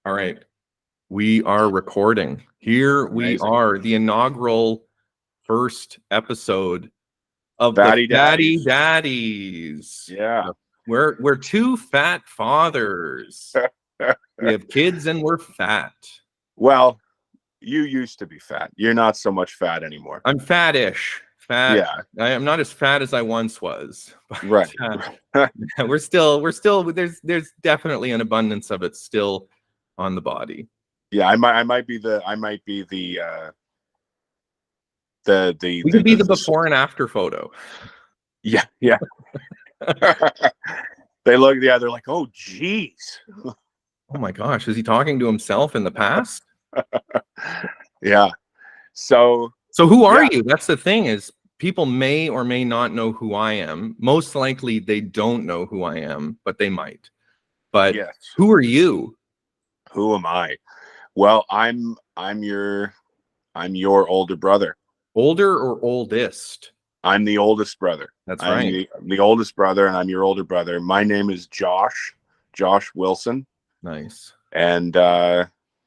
All right. We are recording. Here we Amazing. are, the inaugural first episode of the Fatty Fatty Daddies. Daddies. Yeah. We're two fat fathers. We have kids and we're fat. Well, you used to be fat. You're not so much fat anymore. I'm fattish. Fat. Yeah. I am not as fat as I once was. But, Right. we're still there's definitely an abundance of it still on the body. Yeah, I might be the We could be the before and after photo. Yeah. They're like, oh geez. Oh my gosh, is he talking to himself in the past? Yeah. So who are yeah. you? That's the thing, is people may or may not know who I am. Most likely they don't know who I am, but they might. But Yes. who are you? Who am I? Well, I'm your older brother. Older or oldest? I'm the oldest brother. That's I'm right. the oldest brother, and I'm your older brother. My name is Josh Wilson. Nice. And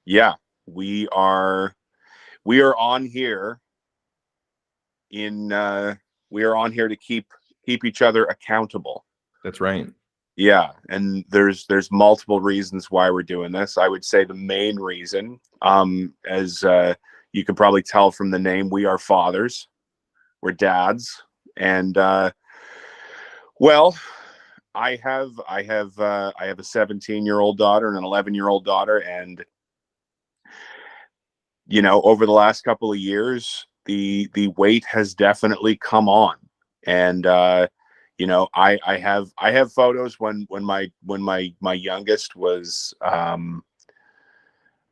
yeah, we are on here we are on here to keep each other accountable. That's right. Yeah, and there's multiple reasons why we're doing this. I would say the main reason, as you can probably tell from the name, we are fathers. We're dads, and well, I have a 17-year-old daughter and an 11-year-old daughter, and you know, over the last couple of years, the weight has definitely come on, and you know, I have photos when my youngest was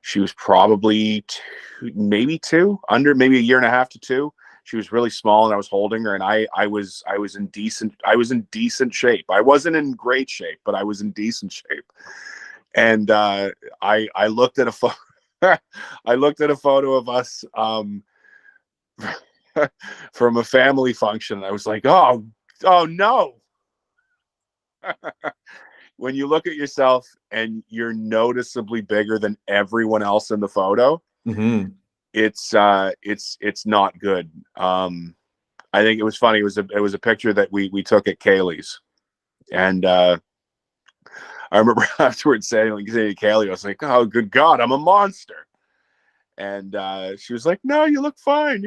she was probably maybe a year and a half to 2. She was really small, and I was holding her, and I was in decent shape. I wasn't in great shape, but I was in decent shape. And I looked at a photo. I looked at a photo of us from a family function, and I was like, oh no. When you look at yourself and you're noticeably bigger than everyone else in the photo, Mm-hmm. it's not good. I think it was funny. It was a picture that we took at Kaylee's, and I remember afterwards saying to Kaylee, I was like, "Oh, good God, I'm a monster." And she was like, "No, you look fine.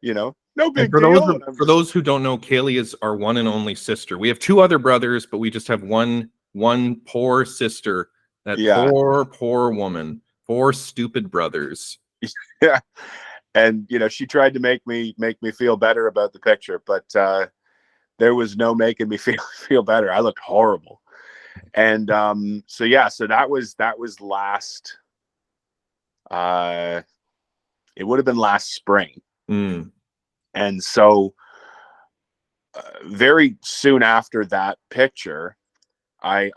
You know, no And big deal." And for those who don't know, Kaylee is our one and only sister. We have 2 other brothers, but we just have one poor sister. That yeah, poor woman. 4 stupid brothers. yeah. And you know, she tried to make me feel better about the picture, but there was no making me feel better. I looked horrible. And so yeah, so that was last it would have been last spring. Mm. And so very soon after that picture, I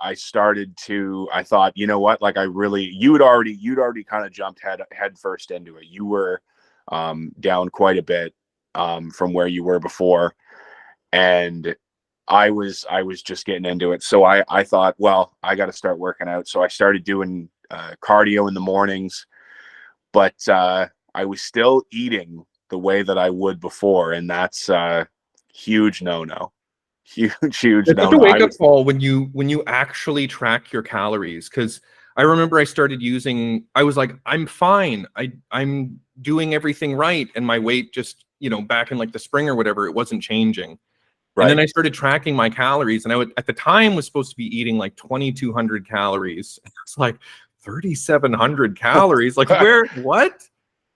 thought, you know what, like you'd already kind of jumped head first into it. You were down quite a bit from where you were before, and I was just getting into it. So I thought, well, I got to start working out. So I started doing cardio in the mornings, but I was still eating the way that I would before, and that's huge no. Huge It's such a no. wake-up call when you actually track your calories, because I remember I started using, I was like, I'm fine. I'm doing everything right. And my weight just, back in like the spring or whatever, it wasn't changing. And then Right. I started tracking my calories, and at the time was supposed to be eating like 2,200 calories. It's like 3,700 calories. Like what?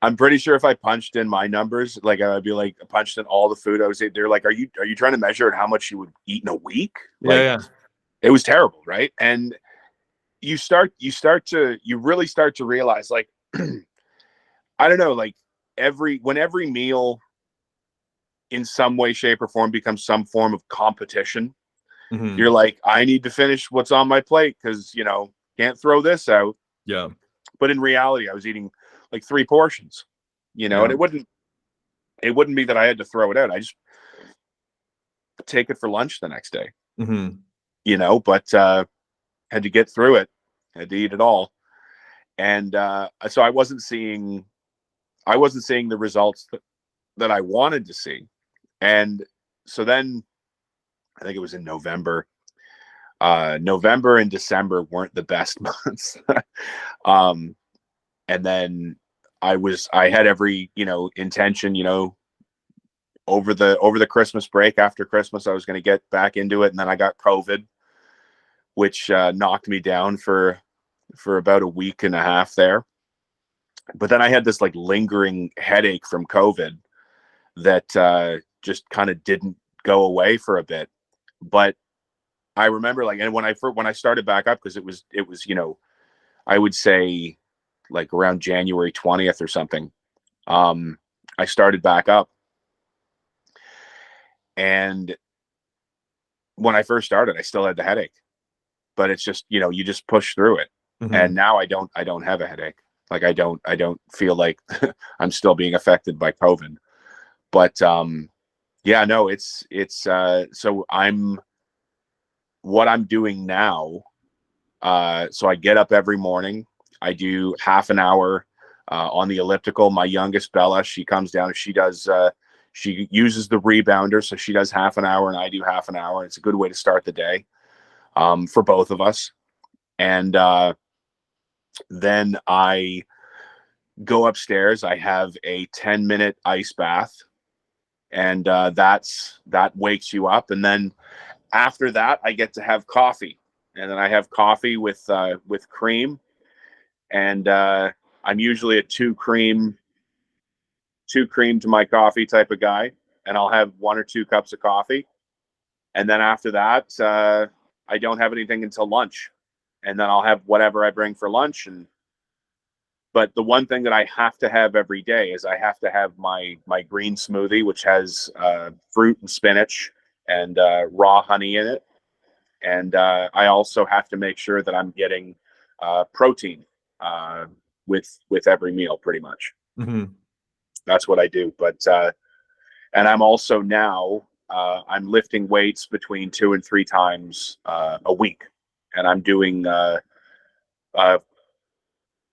I'm pretty sure if I punched in my numbers, like I'd be like punched in all the food I was eating. They're like, are you trying to measure how much you would eat in a week? Like, Yeah. it was terrible, right? And you really start to realize, like, I don't know, like when every meal in some way, shape, or form becomes some form of competition, Mm-hmm. you're like, I need to finish what's on my plate because, can't throw this out. Yeah. But in reality, I was eating like 3 portions, Yeah. and it wouldn't be that I had to throw it out. I just take it for lunch the next day, Mm-hmm. but had to get through it, had to eat it all. And so I wasn't seeing the results that I wanted to see. And so then I think it was in November. November and December weren't the best months. And then I had every, intention, over the Christmas break, after Christmas, I was going to get back into it. And then I got COVID, which knocked me down for about a week and a half there. But then I had this like lingering headache from COVID that just kind of didn't go away for a bit. But I remember and when I started back up, because it was, I would say like around January 20th or something, I started back up. And when I first started, I still had the headache, but it's just, you just push through it. Mm-hmm. And now I don't have a headache. Like I don't feel like I'm still being affected by COVID. But yeah, no, it's so what I'm doing now. So I get up every morning. I do half an hour on the elliptical. My youngest, Bella, she comes down and she uses the rebounder. So she does half an hour and I do half an hour. It's a good way to start the day for both of us. And then I go upstairs. I have a 10-minute ice bath. And that wakes you up. And then after that, I get to have coffee. And then I have coffee with cream. And I'm usually a two cream to my coffee type of guy. And I'll have 1 or 2 cups of coffee. And then after that, I don't have anything until lunch. And then I'll have whatever I bring for lunch. But the one thing that I have to have every day is I have to have my green smoothie, which has fruit and spinach and raw honey in it. And I also have to make sure that I'm getting protein with every meal, pretty much. Mm-hmm. That's what I do. But and I'm also now I'm lifting weights between 2 and 3 times a week, and I'm doing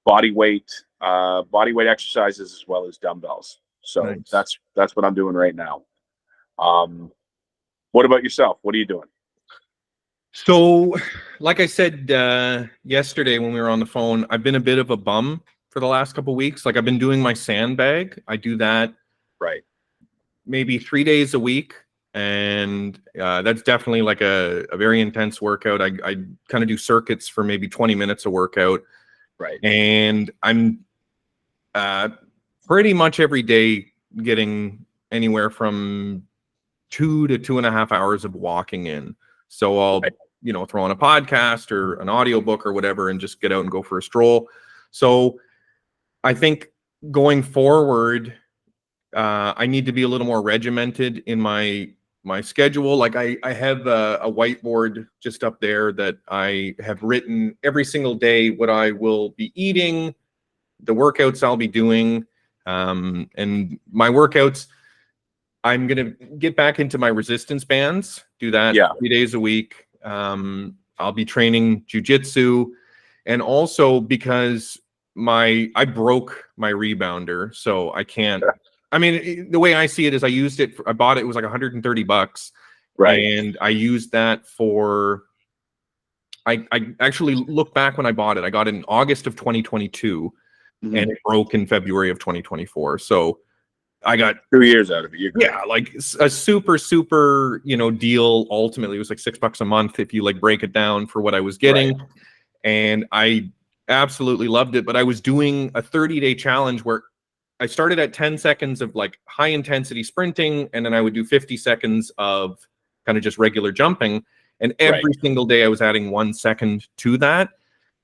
body weight exercises as well as dumbbells. So Nice. that's what I'm doing right now. What about yourself? What are you doing? So, like I said yesterday when we were on the phone, I've been a bit of a bum for the last couple of weeks. Like I've been doing my sandbag. I do that Right. maybe 3 days a week. And that's definitely like a very intense workout. I kind of do circuits for maybe 20 minutes a workout. Right. And I'm pretty much every day getting anywhere from 2 to 2.5 hours of walking in. So I'll, throw on a podcast or an audiobook or whatever and just get out and go for a stroll. So I think going forward, I need to be a little more regimented in my schedule. Like I have a whiteboard just up there that I have written every single day what I will be eating, the workouts I'll be doing, and my workouts. I'm gonna get back into my resistance bands. Do that 3 days a week. I'll be training jujitsu, and also because I broke my rebounder, so I can't. I mean, the way I see it is I used it. I bought it. It was like $130, right? And I used that for. I actually look back when I bought it. I got it in August of 2022, and it broke in February of 2024. So I got 2 years out of it. Yeah, like a super deal. Ultimately, it was like $6 a month if you like break it down for what I was getting, and I absolutely loved it. But I was doing a 30-day challenge where I started at 10 seconds of like high intensity sprinting, and then I would do 50 seconds of kind of just regular jumping. And every single day I was adding 1 second to that.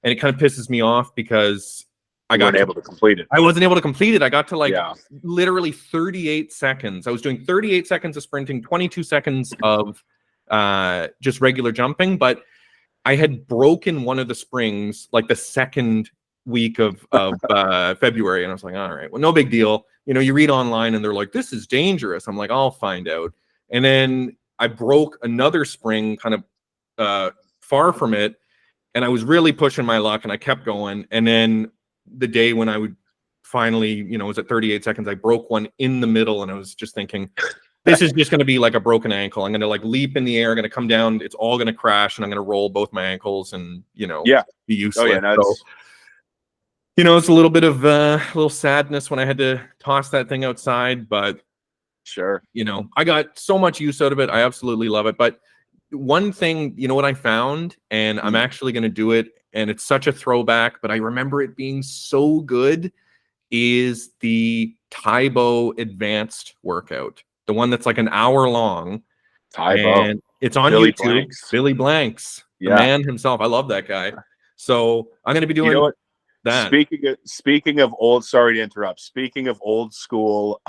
And it kind of pisses me off because I wasn't able to complete it. I got to literally 38 seconds. I was doing 38 seconds of sprinting, 22 seconds of just regular jumping. But I had broken one of the springs like the second week of February, and I was like, all right, well, no big deal. You read online and they're like, this is dangerous. I'm like, I'll find out. And then I broke another spring kind of far from it, and I was really pushing my luck, and I kept going. And then the day when I would finally, you know, it was at 38 seconds, I broke one in the middle, and I was just thinking, this is just going to be like a broken ankle. I'm going to like leap in the air, going to come down, it's all going to crash, and I'm going to roll both my ankles and, you know, be useless. Oh yeah, so, you know, it's a little bit of a little sadness when I had to toss that thing outside, but sure. you know, I got so much use out of it. I absolutely love it. But one thing, you know what I found, and I'm actually going to do it, and it's such a throwback, but I remember it being so good, is the Taibo advanced workout. The one that's like an hour long. Taibo. And it's on Billy YouTube. Blanks. Billy Blanks, the Yeah. man himself. I love that guy. So I'm going to be doing that. Speaking of old, sorry to interrupt. Speaking of old school,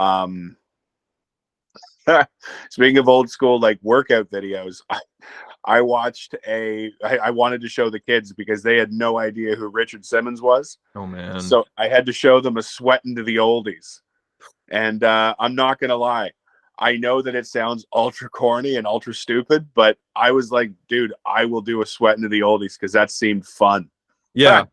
speaking of old school, like workout videos, I watched I wanted to show the kids because they had no idea who Richard Simmons was. Oh man. So I had to show them a sweating to the oldies. And I'm not going to lie. I know that it sounds ultra corny and ultra stupid, but I was like, dude, I will do a sweating to the oldies because that seemed fun. Yeah.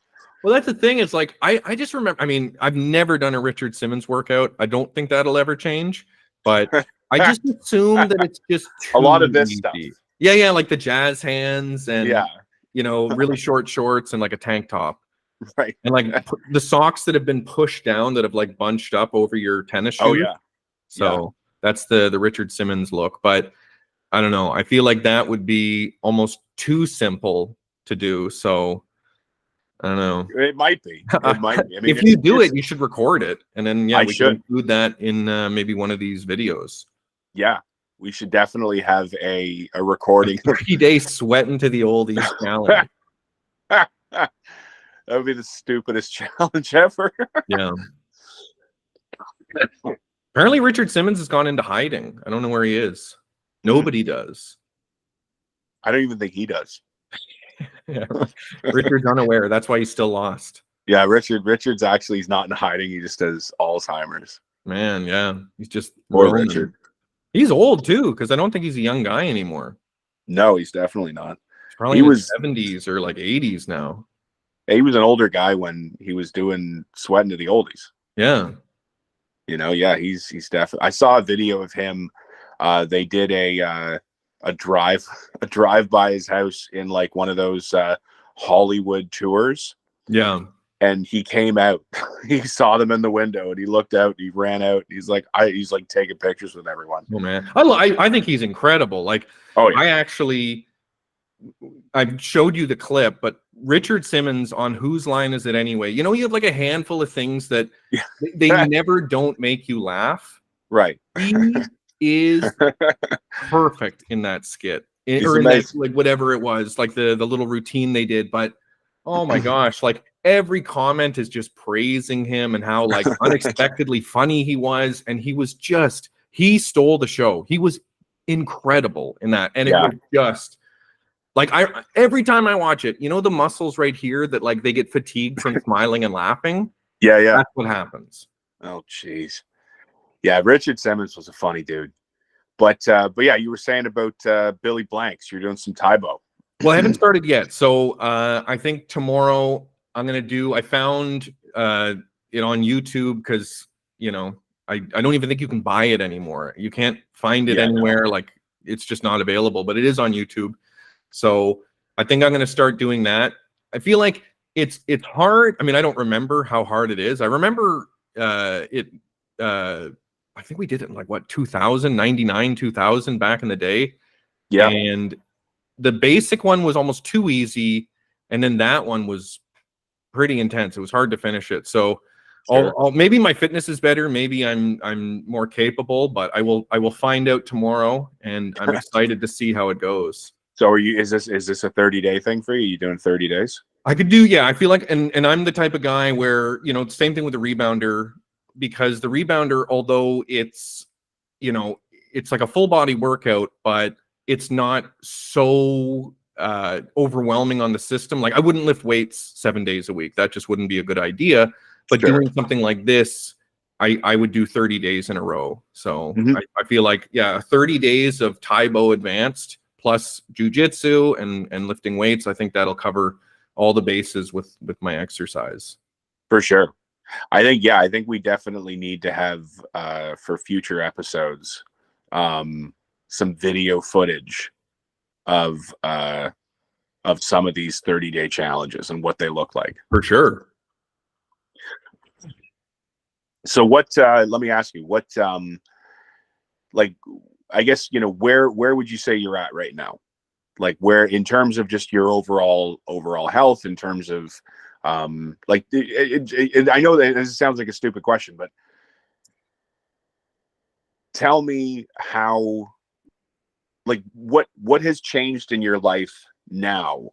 Well, that's the thing. It's like, I just remember, I mean, I've never done a Richard Simmons workout. I don't think that'll ever change, but I just assume that it's just a lot of this easy stuff. Yeah, yeah, like the jazz hands and yeah, you know, really short shorts and like a tank top. Right. And like the socks that have been pushed down that have like bunched up over your tennis shoes. Oh yeah. So that's the Richard Simmons look. But I don't know. I feel like that would be almost too simple to do. So I don't know. It might be. It might be. I mean, if you do it, you should record it. And then we should can include that in maybe one of these videos. Yeah. We should definitely have a recording. 30-day sweating to the oldies challenge. That would be the stupidest challenge ever. Yeah. Apparently Richard Simmons has gone into hiding. I don't know where he is. Nobody does. I don't even think he does. Yeah. Richard's unaware. That's why he's still lost. Yeah, Richard's actually, he's not in hiding. He just has Alzheimer's. Man, yeah. He's just Poor Richard. He's old too, because I don't think he's a young guy anymore. No, he's definitely not. He's probably in his 70s or like 80s now. He was an older guy when he was doing sweating to the oldies. Yeah. You know, yeah, he's definitely. I saw a video of him. They did a drive by his house in like one of those Hollywood tours. Yeah. And he came out. He saw them in the window, and he looked out. He ran out. He's like taking pictures with everyone. Oh man, I think he's incredible. Like, oh yeah. I showed you the clip, but Richard Simmons on Whose Line Is It Anyway? You know, you have like a handful of things that they never don't make you laugh. Right. He is perfect in that skit, or in that, like whatever it was, like the little routine they did. But oh my gosh, like every comment is just praising him and how like unexpectedly funny he was, and he stole the show. He was incredible in that, and it was just. Like every time I watch it, you know, the muscles right here that like they get fatigued from smiling and laughing. Yeah. That's what happens. Oh, jeez. Yeah, Richard Simmons was a funny dude. But yeah, you were saying about Billy Blanks. You're doing some Taibo. Well, I haven't started yet. So I think tomorrow I'm gonna do. I found it on YouTube because you know I don't even think you can buy it anymore. You can't find it anywhere. No. Like it's just not available. But it is on YouTube. So I think I'm going to start doing that. I feel like it's hard. I mean, I don't remember how hard it is. I remember I think we did it in like what 99 2000 back in the day. Yeah. And the basic one was almost too easy, and then that one was pretty intense. It was hard to finish it. So sure. Maybe my fitness is better. Maybe I'm more capable, but I will find out tomorrow, and I'm excited to see how it goes. So is this a 30-day thing for you? Are you doing 30 days? I could do, yeah. I feel like, and I'm the type of guy where, you know, same thing with the rebounder, because the rebounder, although it's, you know, it's like a full body workout, but it's not so overwhelming on the system. Like I wouldn't lift weights 7 days a week. That just wouldn't be a good idea. But sure. Doing something like this, I would do 30 days in a row. So I feel like, 30 days of Taibo advanced plus jujitsu and lifting weights. I think that'll cover all the bases with my exercise. For sure. I think we definitely need to have for future episodes some video footage of some of these 30-day challenges and what they look like. For sure. So what let me ask you, what like, I guess, where would you say you're at right now? Like, where, in terms of just your overall health, in terms of like, I know that this sounds like a stupid question, but tell me how, like, what has changed in your life now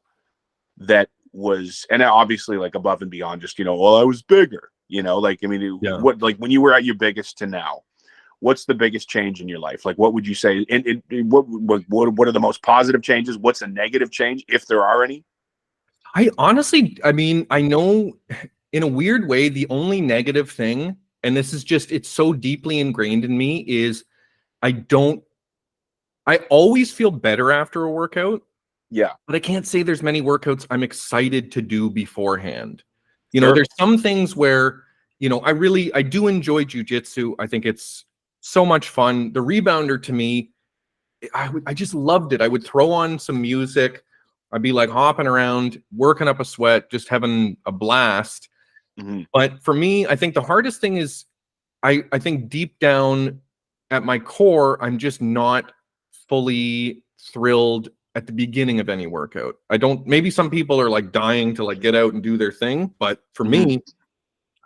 that was, and obviously, like, above and beyond just, well, I was bigger, like, I mean, Yeah. what, like, when you were at your biggest to now, what's the biggest change in your life? Like, what would you say? And what are the most positive changes? What's a negative change, if there are any? I mean, I know in a weird way, the only negative thing, and this is just, it's so deeply ingrained in me, is I always feel better after a workout. Yeah. But I can't say there's many workouts I'm excited to do beforehand. Sure. There's some things where, I do enjoy jujitsu. I think it's so much fun. The rebounder, to me, I just loved it. I would throw on some music. I'd be like hopping around, working up a sweat, just having a blast. Mm-hmm. But for me, I think the hardest thing is I think deep down at my core, I'm just not fully thrilled at the beginning of any workout. Maybe some people are like dying to like get out and do their thing, but for me,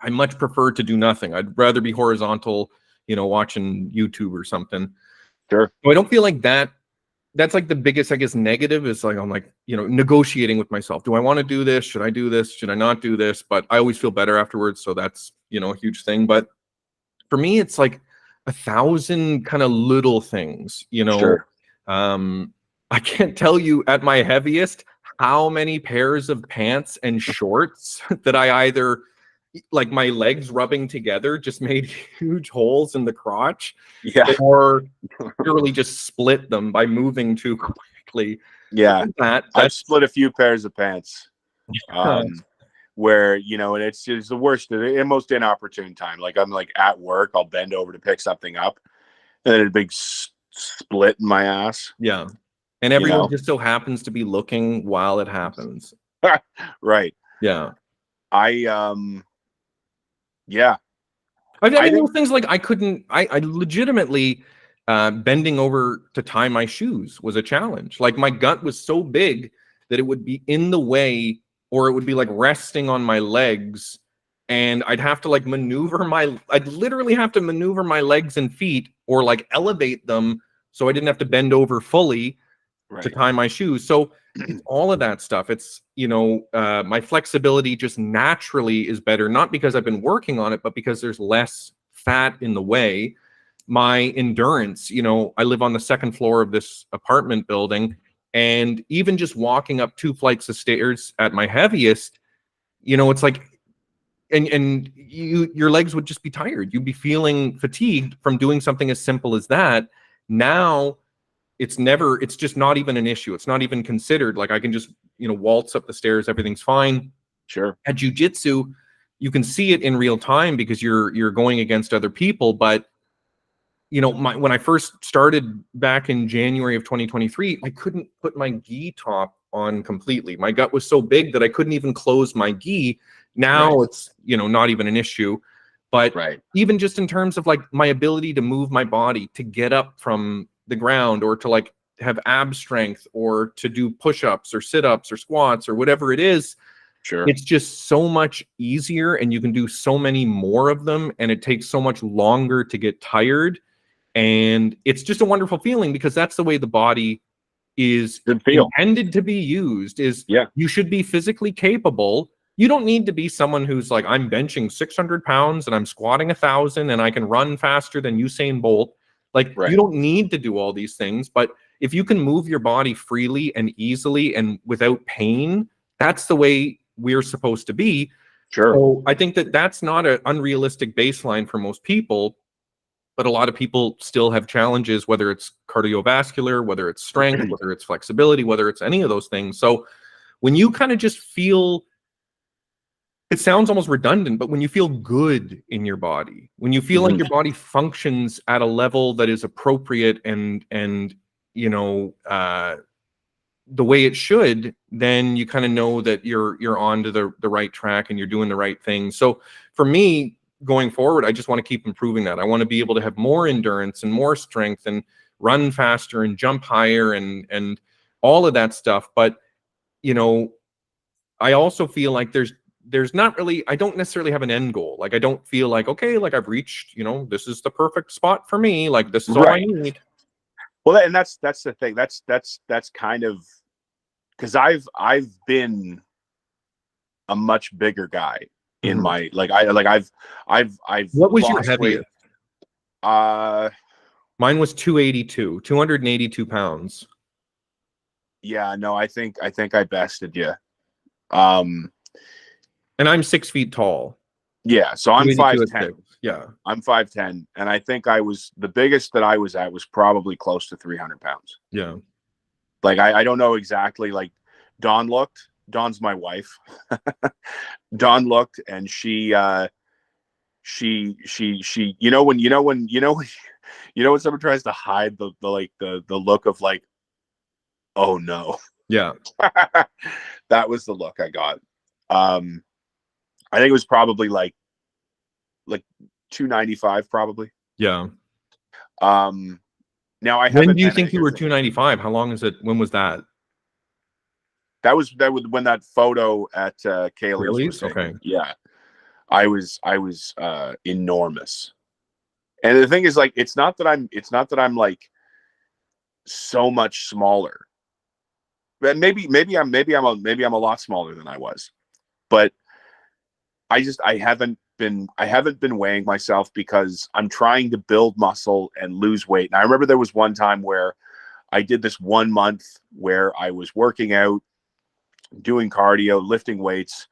I much prefer to do nothing. I'd rather be horizontal, watching YouTube or something. Sure. So I don't feel like that's like the biggest, I guess, negative is like, I'm like, negotiating with myself. Do I want to do this? Should I do this? Should I not do this? But I always feel better afterwards. So that's, a huge thing. But for me, it's like 1,000 kind of little things, Sure. I can't tell you at my heaviest how many pairs of pants and shorts that I either, like, my legs rubbing together just made huge holes in the crotch, Yeah. or literally just split them by moving too quickly. Yeah. I've I've split a few pairs of pants. Where, and it's just the worst, the most inopportune time. Like, I'm like at work, I'll bend over to pick something up, and then a big split in my ass. Yeah. And everyone just so happens to be looking while it happens. Right. Yeah. Yeah. I mean, those things, like, I legitimately, bending over to tie my shoes was a challenge. Like, my gut was so big that it would be in the way, or it would be like resting on my legs, and I'd have to like I'd literally have to maneuver my legs and feet, or like elevate them so I didn't have to bend over fully to tie my shoes. So it's all of that stuff. It's, my flexibility just naturally is better, not because I've been working on it, but because there's less fat in the way. My endurance, I live on the second floor of this apartment building, and even just walking up 2 flights of stairs at my heaviest, it's like, and your legs would just be tired. You'd be feeling fatigued from doing something as simple as that. Now it's just not even an issue. It's not even considered. Like, I can just, waltz up the stairs. Everything's fine. Sure. At jiu-jitsu, you can see it in real time because you're going against other people. But, when I first started back in January of 2023, I couldn't put my gi top on completely. My gut was so big that I couldn't even close my gi. Now it's, not even an issue. But even just in terms of like my ability to move my body, to get up from the ground, or to like have ab strength, or to do push-ups or sit-ups or squats or whatever it is, it's just so much easier, and you can do so many more of them, and it takes so much longer to get tired. And it's just a wonderful feeling, because that's the way the body is intended to be used. You should be physically capable. You don't need to be someone who's like, I'm benching 600 pounds and I'm squatting 1,000 and I can run faster than Usain Bolt. Like, you don't need to do all these things, but if you can move your body freely and easily and without pain, that's the way we're supposed to be. So I think that that's not an unrealistic baseline for most people, but a lot of people still have challenges, whether it's cardiovascular, whether it's strength, whether it's flexibility, whether it's any of those things. So when you kind of just feel it sounds almost redundant, but when you feel good in your body, when you feel like Mhm. your body functions at a level that is appropriate and you know, the way it should, then you kind of know that you're on to the right track and you're doing the right thing. So for me, going forward, I just want to keep improving that. I want to be able to have more endurance and more strength and run faster and jump higher and all of that stuff. But you know, I also feel like there's not really, I don't necessarily have an end goal. Like I don't feel like, okay, like I've reached, you know, this is the perfect spot for me. Like this is all I Right. need. Well, and that's the thing. That's kind of, because I've been a much bigger guy in Mhm. my I've What was your lost weight. heaviest? Uh Mine was 282 pounds. yeah, no, I think I bested you. Um And I'm 6 feet tall. yeah, so I'm 282 at 5'10. 6. Yeah. I'm 5'10, and I think I was the biggest that I was at was probably close to 300 pounds. Yeah. Like I don't know exactly. Like Dawn's my wife. Dawn looked, and she when someone tries to hide the look of like, oh no. Yeah. That was the look I got. I think it was probably like 295 probably. Yeah. um Now I When haven't, do you and think you here's were the thing. 295? How long is it? When was that? That was when that photo at Kaylee's was Release? Okay. taken. Yeah. I was enormous. And the thing is, like, it's not that I'm like so much smaller. But maybe I'm a lot smaller than I was. But I haven't been weighing myself because I'm trying to build muscle and lose weight. And I remember there was one time where I did this 1 month where I was working out, doing cardio, lifting weights,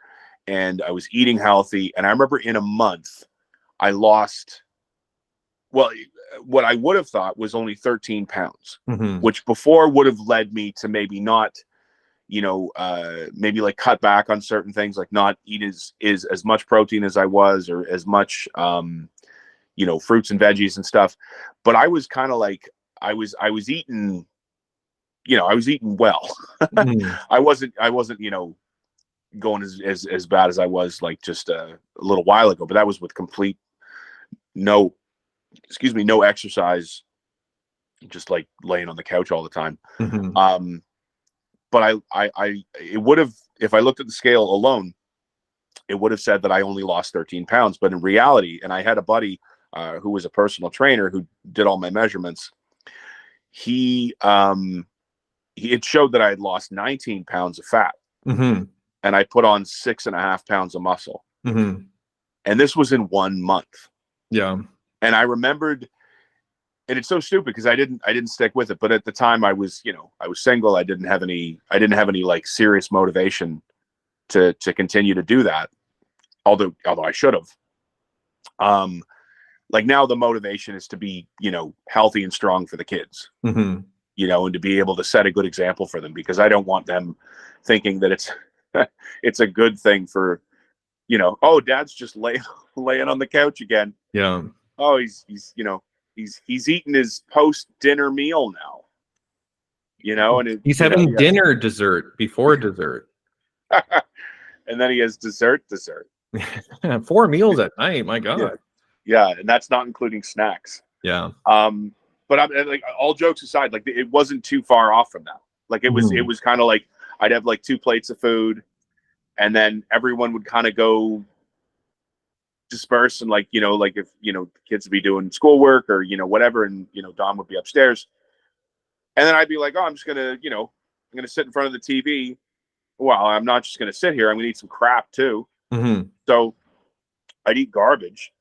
and I was eating healthy. And I remember in a month I lost, well, what I would have thought was only 13 pounds, Hmm. which before would have led me to maybe not, maybe like cut back on certain things, like not eat as much protein as I was, or as much, fruits and veggies and stuff. But I was kind of like, I was eating, I was eating well. Hmm. I wasn't, going as bad as I was like just a little while ago, but that was with complete no, no exercise, just like laying on the couch all the time. Hmm. Um, but it would have, if I looked at the scale alone, it would have said that I only lost 13 pounds. But in reality, and I had a buddy who was a personal trainer who did all my measurements. It showed that I had lost 19 pounds of fat, Hmm. and I put on 6.5 pounds of muscle. Hmm. And this was in 1 month. Yeah. And I remembered, and it's so stupid because I didn't stick with it. But at the time I was single. I didn't have any like serious motivation to continue to do that. Although I should have. Like now the motivation is to be, healthy and strong for the kids, Hmm. and to be able to set a good example for them, because I don't want them thinking that it's it's a good thing for, oh, dad's just laying on the couch again. Yeah. Oh, he's eating his post dinner meal now, and it, He's having dinner dessert before dessert. and then he has dessert. 4 meals at night. My Yeah. God. Yeah, and that's not including snacks. Yeah. But I'm like, all jokes aside, like it wasn't too far off from that. Like it Mhm. was kind of like I'd have like 2 plates of food, and then everyone would kind of go disperse, and like, like if, kids would be doing schoolwork or, whatever, and Dom would be upstairs. And then I'd be like, oh, I'm gonna sit in front of the TV. Well, I'm not just gonna sit here, I'm gonna eat some crap too. Mhm. So I'd eat garbage.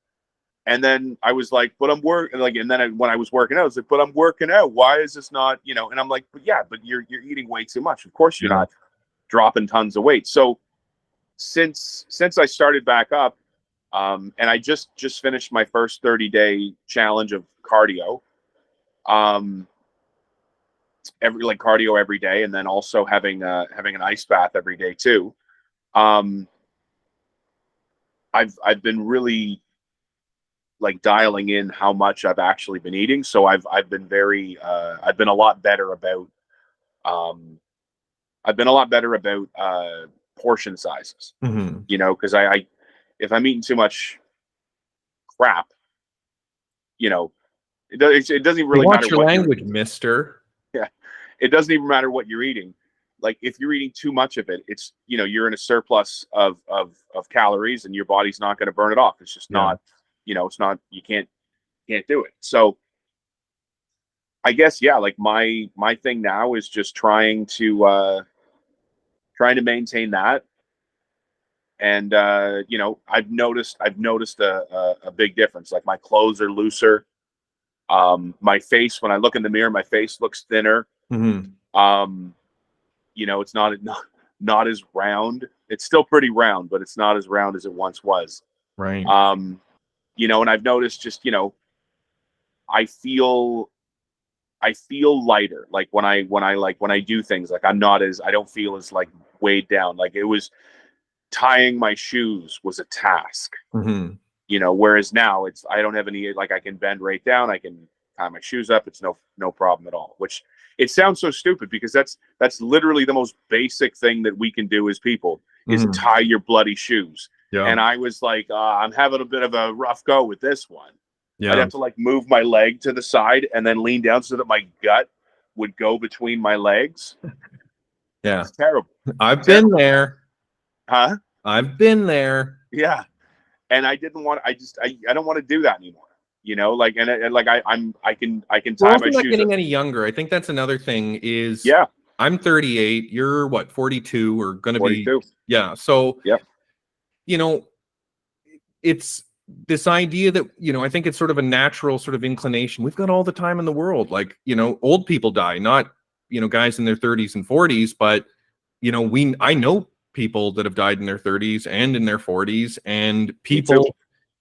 And then I was like, but I'm working, like, and then when I was working out, I was like, but I'm working out. Why is this not, and I'm like, but yeah, but you're eating way too much. Of course you're Yeah. not dropping tons of weight. So since I started back up, and I just finished my first 30-day challenge of cardio, um, cardio every day, and then also having an ice bath every day too. Um, I've been really like dialing in how much I've actually been eating. So I've been I've been a lot better about um portion sizes. Mhm. You know, because I if I'm eating too much crap, you know, it doesn't even Hey, really matter watch your what you're language, mister. yeah, it doesn't even matter what you're eating. Like if you're eating too much of it, it's you're in a surplus of calories, and your body's not going to burn it off. It's just Yeah. not, it's not. You can't do it. So I guess yeah, like my thing now is just trying to maintain that. And I've noticed a big difference. Like my clothes are looser. My face, when I look in the mirror, my face looks thinner. Mhm. Um, it's not as round. It's still pretty round, but it's not as round as it once was. Right. And I've noticed just, I feel I feel lighter. Like when I do things, like I don't feel as like weighed down. Like it was tying my shoes was a task. Mhm. Whereas now I don't have any, like I can bend right down, I can tie my shoes up, it's no problem at all. Which it sounds so stupid because that's literally the most basic thing that we can do as people is Mhm. tie your bloody shoes. Yeah. And I was like, I'm having a bit of a rough go with this one. I'd Yeah. have to like move my leg to the side and then lean down so that my gut would go between my legs. Yeah. It's terrible. I've been Terrible. there. Huh? I've been there. Yeah. And I didn't want. I don't want to do that anymore. Like and like I can We're tie also my not shoes up. getting any younger. I think that's another thing is Yeah, I'm 38, you're what, 42 or gonna be, 42. yeah. So, Yep. you know, it's this idea that, I think it's sort of a natural sort of inclination. We've got all the time in the world. Like, old people die, not, guys in their 30s and 40s, but I know people that have died in their 30s and in their 40s, and Me too. people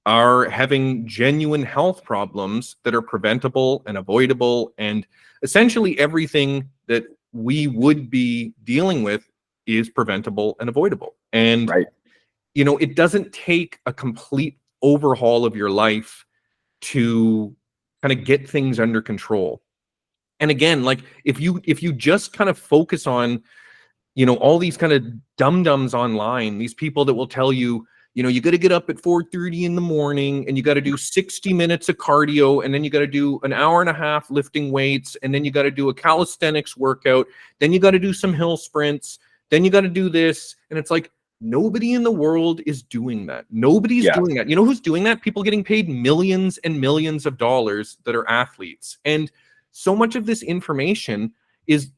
are having genuine health problems that are preventable and avoidable, and essentially everything that we would be dealing with is preventable and avoidable. And Right. it doesn't take a complete overhaul of your life to kind of get things under control. And again, like if you just kind of focus on all these kind of dum-dums online, these people that will tell you, you got to get up at 4:30 in the morning and you got to do 60 minutes of cardio, and then you got to do an hour and a half lifting weights, and then you got to do a calisthenics workout, then you got to do some hill sprints, then you got to do this. And it's like, nobody in the world is doing that. Nobody's Yeah. doing that. You know who's doing that? People getting paid millions and millions of dollars that are athletes. And so much of this information is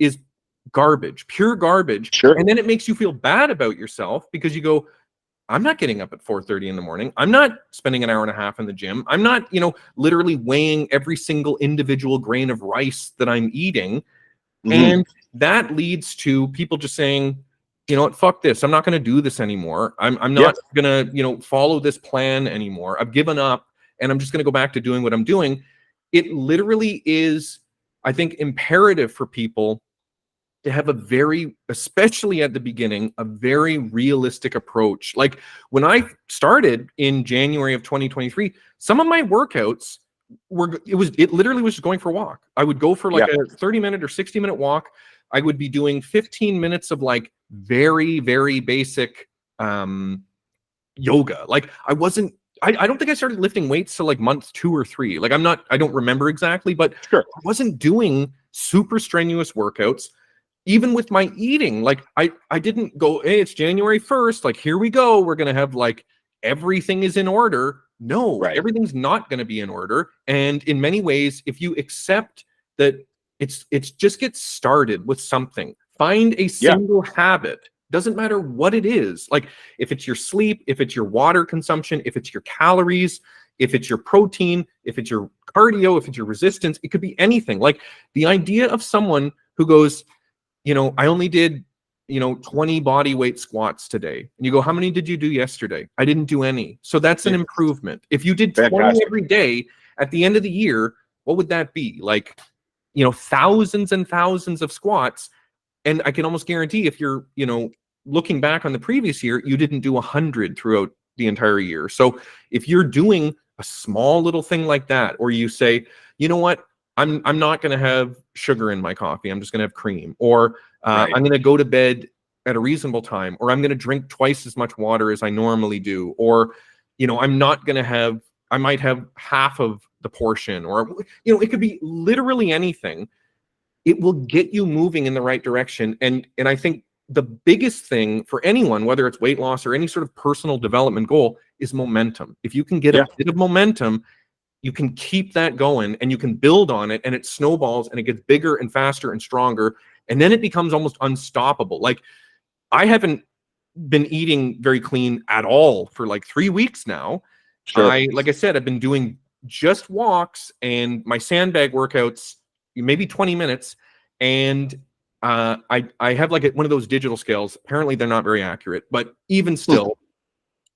garbage, pure garbage. Sure. And then it makes you feel bad about yourself because you go, I'm not getting up at 4:30 in the morning. I'm not spending an hour and a half in the gym. I'm not, literally weighing every single individual grain of rice that I'm eating. Mm-hmm. And that leads to people just saying, you know what, fuck this. I'm not going to do this anymore. I'm Yeah. not going to, follow this plan anymore. I've given up and I'm just going to go back to doing what I'm doing. It literally is, I think, imperative for people to have especially at the beginning, a very realistic approach. Like when I started in January of 2023, some of my workouts it literally was just going for a walk. I would go for like a 30-minute or 60-minute walk. I would be doing 15 minutes of like very, very basic yoga. Like I don't think I started lifting weights till like month 2 or 3. Like I don't remember exactly, but Sure. I wasn't doing super strenuous workouts. Even with my eating, like I didn't go, hey, it's January 1st, like here we go, we're gonna have like everything is in order. No, Right. everything's not gonna be in order. And in many ways, if you accept that it's just get started with something, find a single habit, doesn't matter what it is. Like if it's your sleep, if it's your water consumption, if it's your calories, if it's your protein, if it's your cardio, if it's your resistance, it could be anything. Like the idea of someone who goes, I only did, 20 body weight squats today. And you go, how many did you do yesterday? I didn't do any. So that's an improvement. If you did 20 Fantastic. every day at the end of the year, what would that be? Like, thousands and thousands of squats. And I can almost guarantee if you're, looking back on the previous year, you didn't do 100 throughout, the entire year. So if you're doing a small little thing like that, or you say, you know what, I'm not going to have sugar in my coffee, I'm just going to have cream, or Right. I'm going to go to bed at a reasonable time, or I'm going to drink twice as much water as I normally do, or I'm not going to have, I might have half of the portion, or it could be literally anything. It will get you moving in the right direction. And I think the biggest thing for anyone, whether it's weight loss or any sort of personal development goal, is momentum. If you can get a bit of momentum, you can keep that going and you can build on it, and it snowballs and it gets bigger and faster and stronger. And then it becomes almost unstoppable. Like, I haven't been eating very clean at all for like 3 weeks now. Sure. Like I said, I've been doing just walks and my sandbag workouts, maybe 20 minutes. And I have like one of those digital scales. Apparently they're not very accurate, but even still,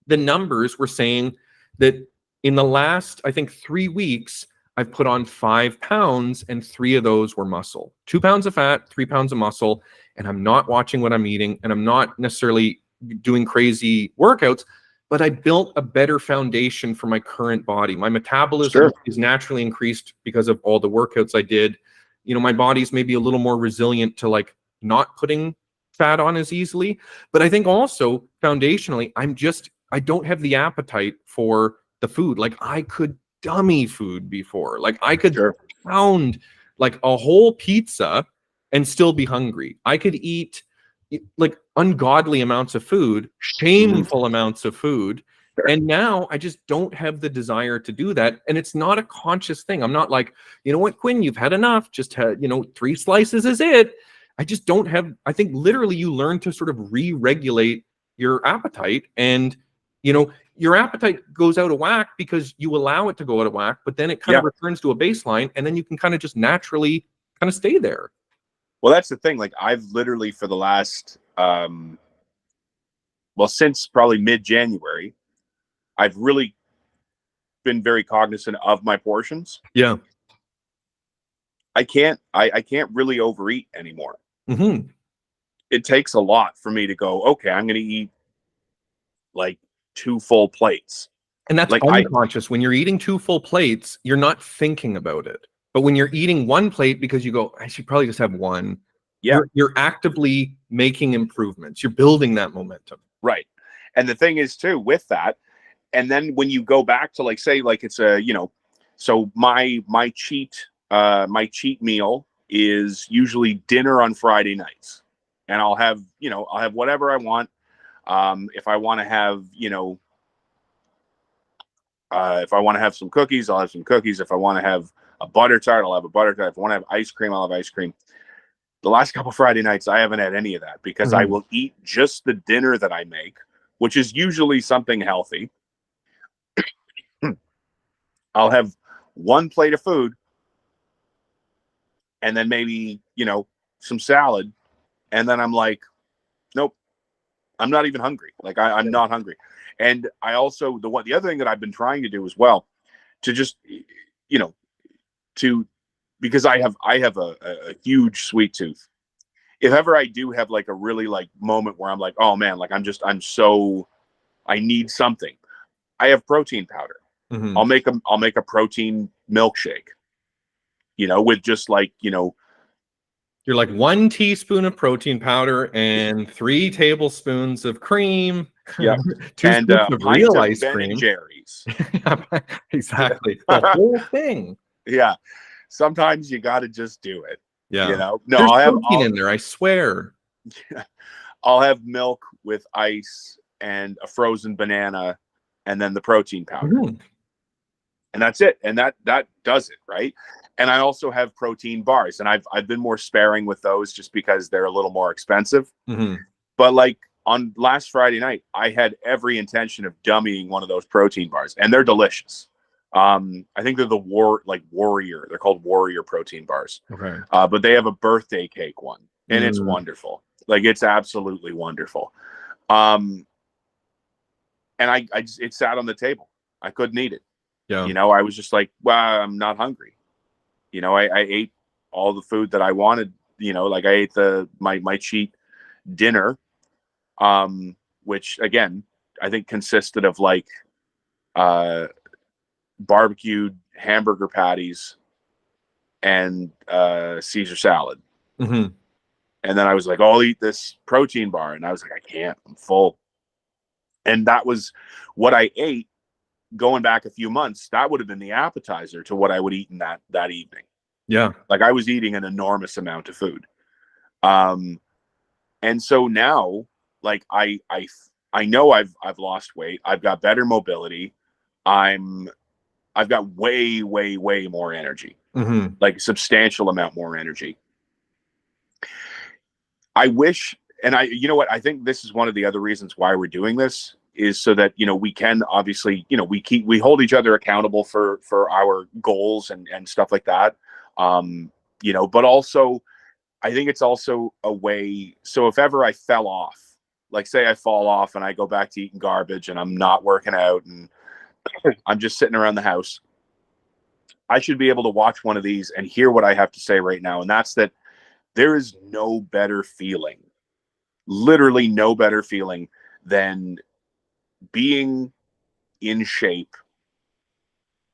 the numbers were saying that in the last, I think, 3 weeks, I've put on 5 pounds, and 3 of those were muscle. 2 pounds of fat, 3 pounds of muscle, and I'm not watching what I'm eating, and I'm not necessarily doing crazy workouts, but I built a better foundation for my current body. My metabolism is naturally increased because of all the workouts I did. My body's maybe a little more resilient to like not putting fat on as easily. But I think also foundationally, I don't have the appetite for the food. Like, I could dummy food before. Like, I could pound like a whole pizza and still be hungry. I could eat like ungodly amounts of food, shameful amounts of food. And now I just don't have the desire to do that. And it's not a conscious thing. I'm not like, you know what, Quinn, you've had enough. Just had, 3 slices is it. I just don't have, I think literally you learn to sort of re-regulate your appetite, and, your appetite goes out of whack because you allow it to go out of whack, but then it kind of returns to a baseline, and then you can kind of just naturally kind of stay there. Well, that's the thing. Like, I've literally for the last, since probably mid-January, I've really been very cognizant of my portions. Yeah. I can't really overeat anymore. Mm-hmm. It takes a lot for me to go, okay, I'm going to eat like 2 full plates. And that's like unconscious. When you're eating 2 full plates, you're not thinking about it. But when you're eating 1 plate because you go, I should probably just have 1. You're actively making improvements. You're building that momentum. Right. And the thing is too, with that, and then when you go back to like, say, like it's a, so my cheat meal is usually dinner on Friday nights, and I'll have whatever I want. If I want to have, if I want to have some cookies, I'll have some cookies. If I want to have a butter tart, I'll have a butter tart. If I want to have ice cream, I'll have ice cream. The last couple Friday nights, I haven't had any of that because I will eat just the dinner that I make, which is usually something healthy. I'll have 1 plate of food and then maybe, some salad. And then I'm like, nope, I'm not even hungry. Like, I'm not hungry. And I also, the other thing that I've been trying to do as well, to just, because I have a huge sweet tooth. If ever I do have like a really like moment where I'm like, oh man, like I need something, I have protein powder. I'll make a protein milkshake, with just like, you're like 1 teaspoon of protein powder and 3 tablespoons of cream. Yeah. 2 and scoops of pint real of ice Ben cream. and Jerry's. Exactly. The whole thing. Yeah. Sometimes you got to just do it. Yeah. No, there's protein in there, I swear. I'll have milk with ice and a frozen banana and then the protein powder. And that's it. And that does it, right? And I also have protein bars, and I've been more sparing with those just because they're a little more expensive. But like on last Friday night, I had every intention of dummying one of those protein bars, and they're delicious. I think they're Warrior. They're called Warrior protein bars. Okay. But they have a birthday cake one, and it's wonderful. Like, it's absolutely wonderful. And it sat on the table. I couldn't eat it. Yeah. I was just like, well, I'm not hungry. I ate all the food that I wanted. Like, I ate my cheat dinner, which again, I think consisted of like barbecued hamburger patties and Caesar salad. Mm-hmm. And then I was like, oh, I'll eat this protein bar. And I was like, I can't, I'm full. And that was what I ate going back a few months. That would have been the appetizer to what I would eat in that evening. Yeah. Like I was eating an enormous amount of food. And so now, like I know I've lost weight. I've got better mobility. I've got way more energy. Mm-hmm. Like substantial amount more energy. I wish, and you know what, I think this is one of the other reasons why we're doing this is so that, you know, we can obviously, you know, we hold each other accountable for our goals and stuff like that. You know, but also I think it's also a way. So if ever I fell off, like say I fall off and I go back to eating garbage and I'm not working out and I'm just sitting around the house, I should be able to watch one of these and hear what I have to say right now. And that's that there is no better feeling, literally no better feeling than being in shape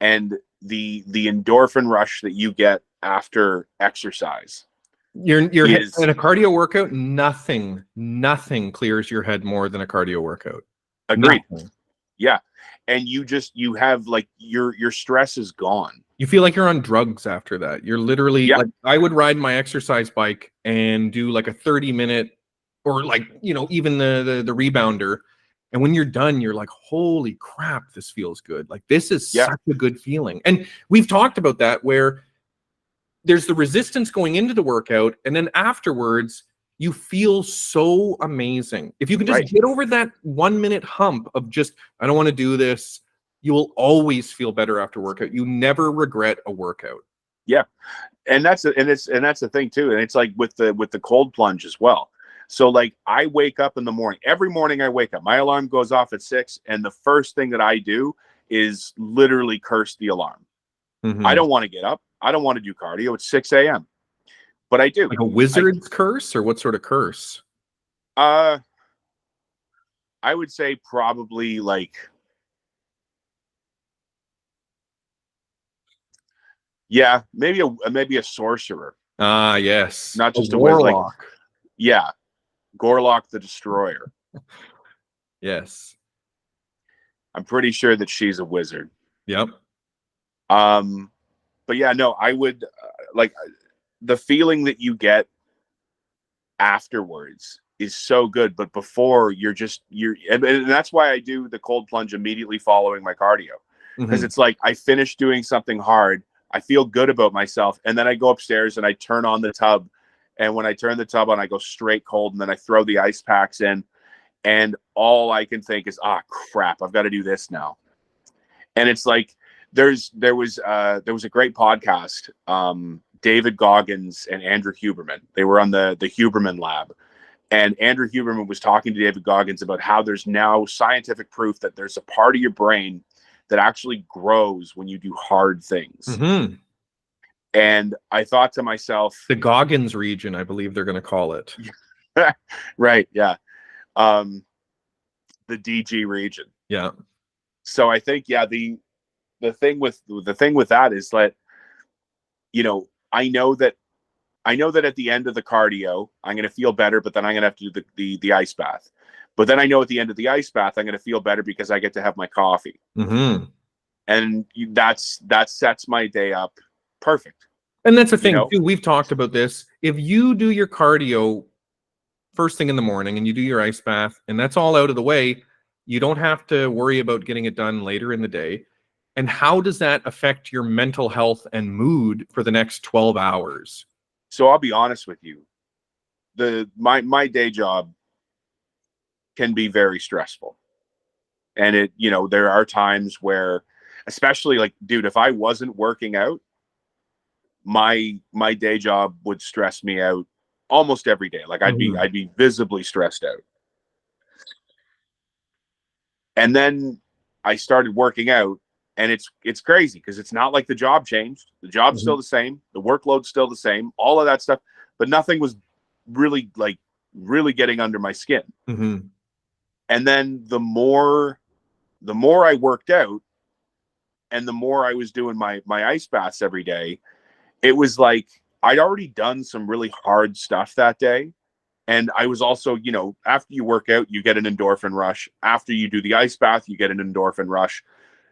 and the endorphin rush that you get after exercise. Your head in a cardio workout, nothing clears your head more than a cardio workout. Agreed. Nothing. Yeah. And you have like your stress is gone. You feel like you're on drugs after that. You're literally like, I would ride my exercise bike and do like a 30-minute or like, you know, even the rebounder. And when you're done, you're like, holy crap, this feels good. Like this is such a good feeling. And we've talked about that where there's the resistance going into the workout. And then afterwards, you feel so amazing. If you can just get over that 1 minute hump of just, I don't want to do this. You will always feel better after workout. You never regret a workout. Yeah. And that's the thing too. And it's like with the cold plunge as well. So like I wake up in the morning, every morning I wake up, my alarm goes off at 6. And the first thing that I do is literally curse the alarm. Mm-hmm. I don't want to get up. I don't want to do cardio. It's 6 a.m. But I do. Like a wizard's curse, or what sort of curse? I would say probably like, yeah, maybe a sorcerer. Ah, yes. Not just a warlock. Like, yeah. Gorlock the Destroyer. Yes. I'm pretty sure that she's a wizard. Yep. But yeah, no, I would like the feeling that you get afterwards is so good. But before and that's why I do the cold plunge immediately following my cardio. Because it's like I finish doing something hard. I feel good about myself. And then I go upstairs and I turn on the tub. And when I turn the tub on, I go straight cold. And then I throw the ice packs in. And all I can think is, crap, I've got to do this now. And it's like, there was a great podcast, David Goggins and Andrew Huberman. They were on the Huberman Lab. And Andrew Huberman was talking to David Goggins about how there's now scientific proof that there's a part of your brain that actually grows when you do hard things. Mm-hmm. And I thought to myself, the Goggins region, I believe they're going to call it. Right. Yeah. The DG region. Yeah. So I think, the thing with that is that, you know, I know that at the end of the cardio, I'm going to feel better, but then I'm going to have to do the ice bath. But then I know at the end of the ice bath, I'm going to feel better because I get to have my coffee. Mm-hmm. And that sets my day up perfect. And that's the thing, too. We've talked about this. If you do your cardio first thing in the morning and you do your ice bath and that's all out of the way, you don't have to worry about getting it done later in the day. And how does that affect your mental health and mood for the next 12 hours? So I'll be honest with you. My day job can be very stressful. And there are times where, especially like, dude, if I wasn't working out, my day job would stress me out almost every day. Like I'd be visibly stressed out. And then I started working out, and it's crazy because it's not like the job changed. The job's still the same. The workload's still the same, all of that stuff, but nothing was really getting under my skin. Mm-hmm. And then the more I worked out and the more I was doing my ice baths every day, it was like I'd already done some really hard stuff that day. And I was also, you know, after you work out, you get an endorphin rush. After you do the ice bath, you get an endorphin rush.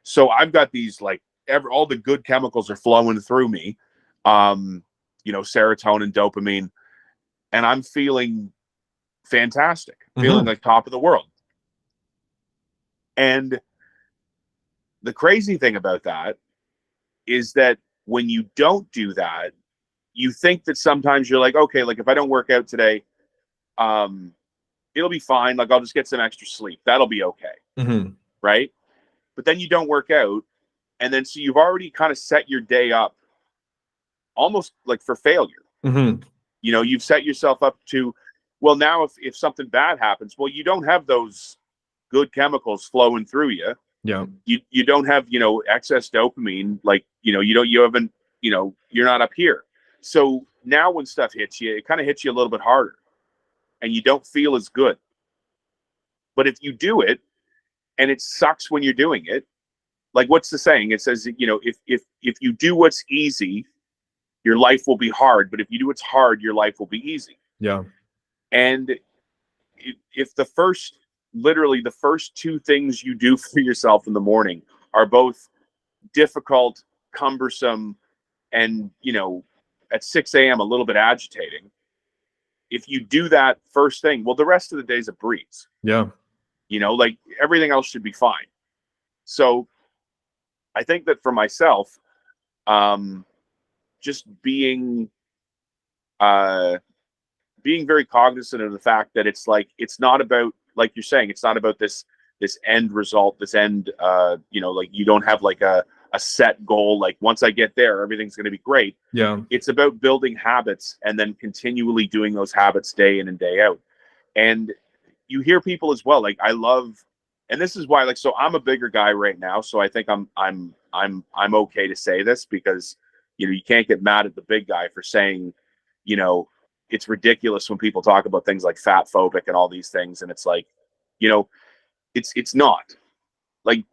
So I've got these like all the good chemicals are flowing through me. You know, serotonin, dopamine, and I'm feeling fantastic, feeling like top of the world. And the crazy thing about that is that when you don't do that, you think that sometimes you're like, okay, like if I don't work out today, it'll be fine. Like I'll just get some extra sleep. That'll be okay. Right. But then you don't work out. And then so you've already kind of set your day up almost like for failure. You know, you've set yourself up to, well, now if something bad happens, well, you don't have those good chemicals flowing through you. Yeah. You don't have, you know, excess dopamine. Like, you know, you haven't, you know, you're not up here. So now when stuff hits you, it kind of hits you a little bit harder and you don't feel as good. But if you do it and it sucks when you're doing it, like what's the saying? It says, you know, if you do what's easy, your life will be hard. But if you do what's hard, your life will be easy. Yeah. And if literally the first two things you do for yourself in the morning are both difficult, cumbersome, and, you know, at 6 a.m. a little bit agitating. If you do that first thing, well, the rest of the day's a breeze. Yeah. You know, like everything else should be fine. So I think that for myself, just being very cognizant of the fact that it's like, it's not about, like you're saying, it's not about this end result, this end, you know, like you don't have like a set goal. Like once I get there, everything's going to be great. Yeah. It's about building habits and then continually doing those habits day in and day out. And you hear people as well. Like I love, and this is why, like, so I'm a bigger guy right now. So I think I'm okay to say this because, you know, you can't get mad at the big guy for saying, you know, it's ridiculous when people talk about things like fat phobic and all these things. And it's like, you know, it's not like,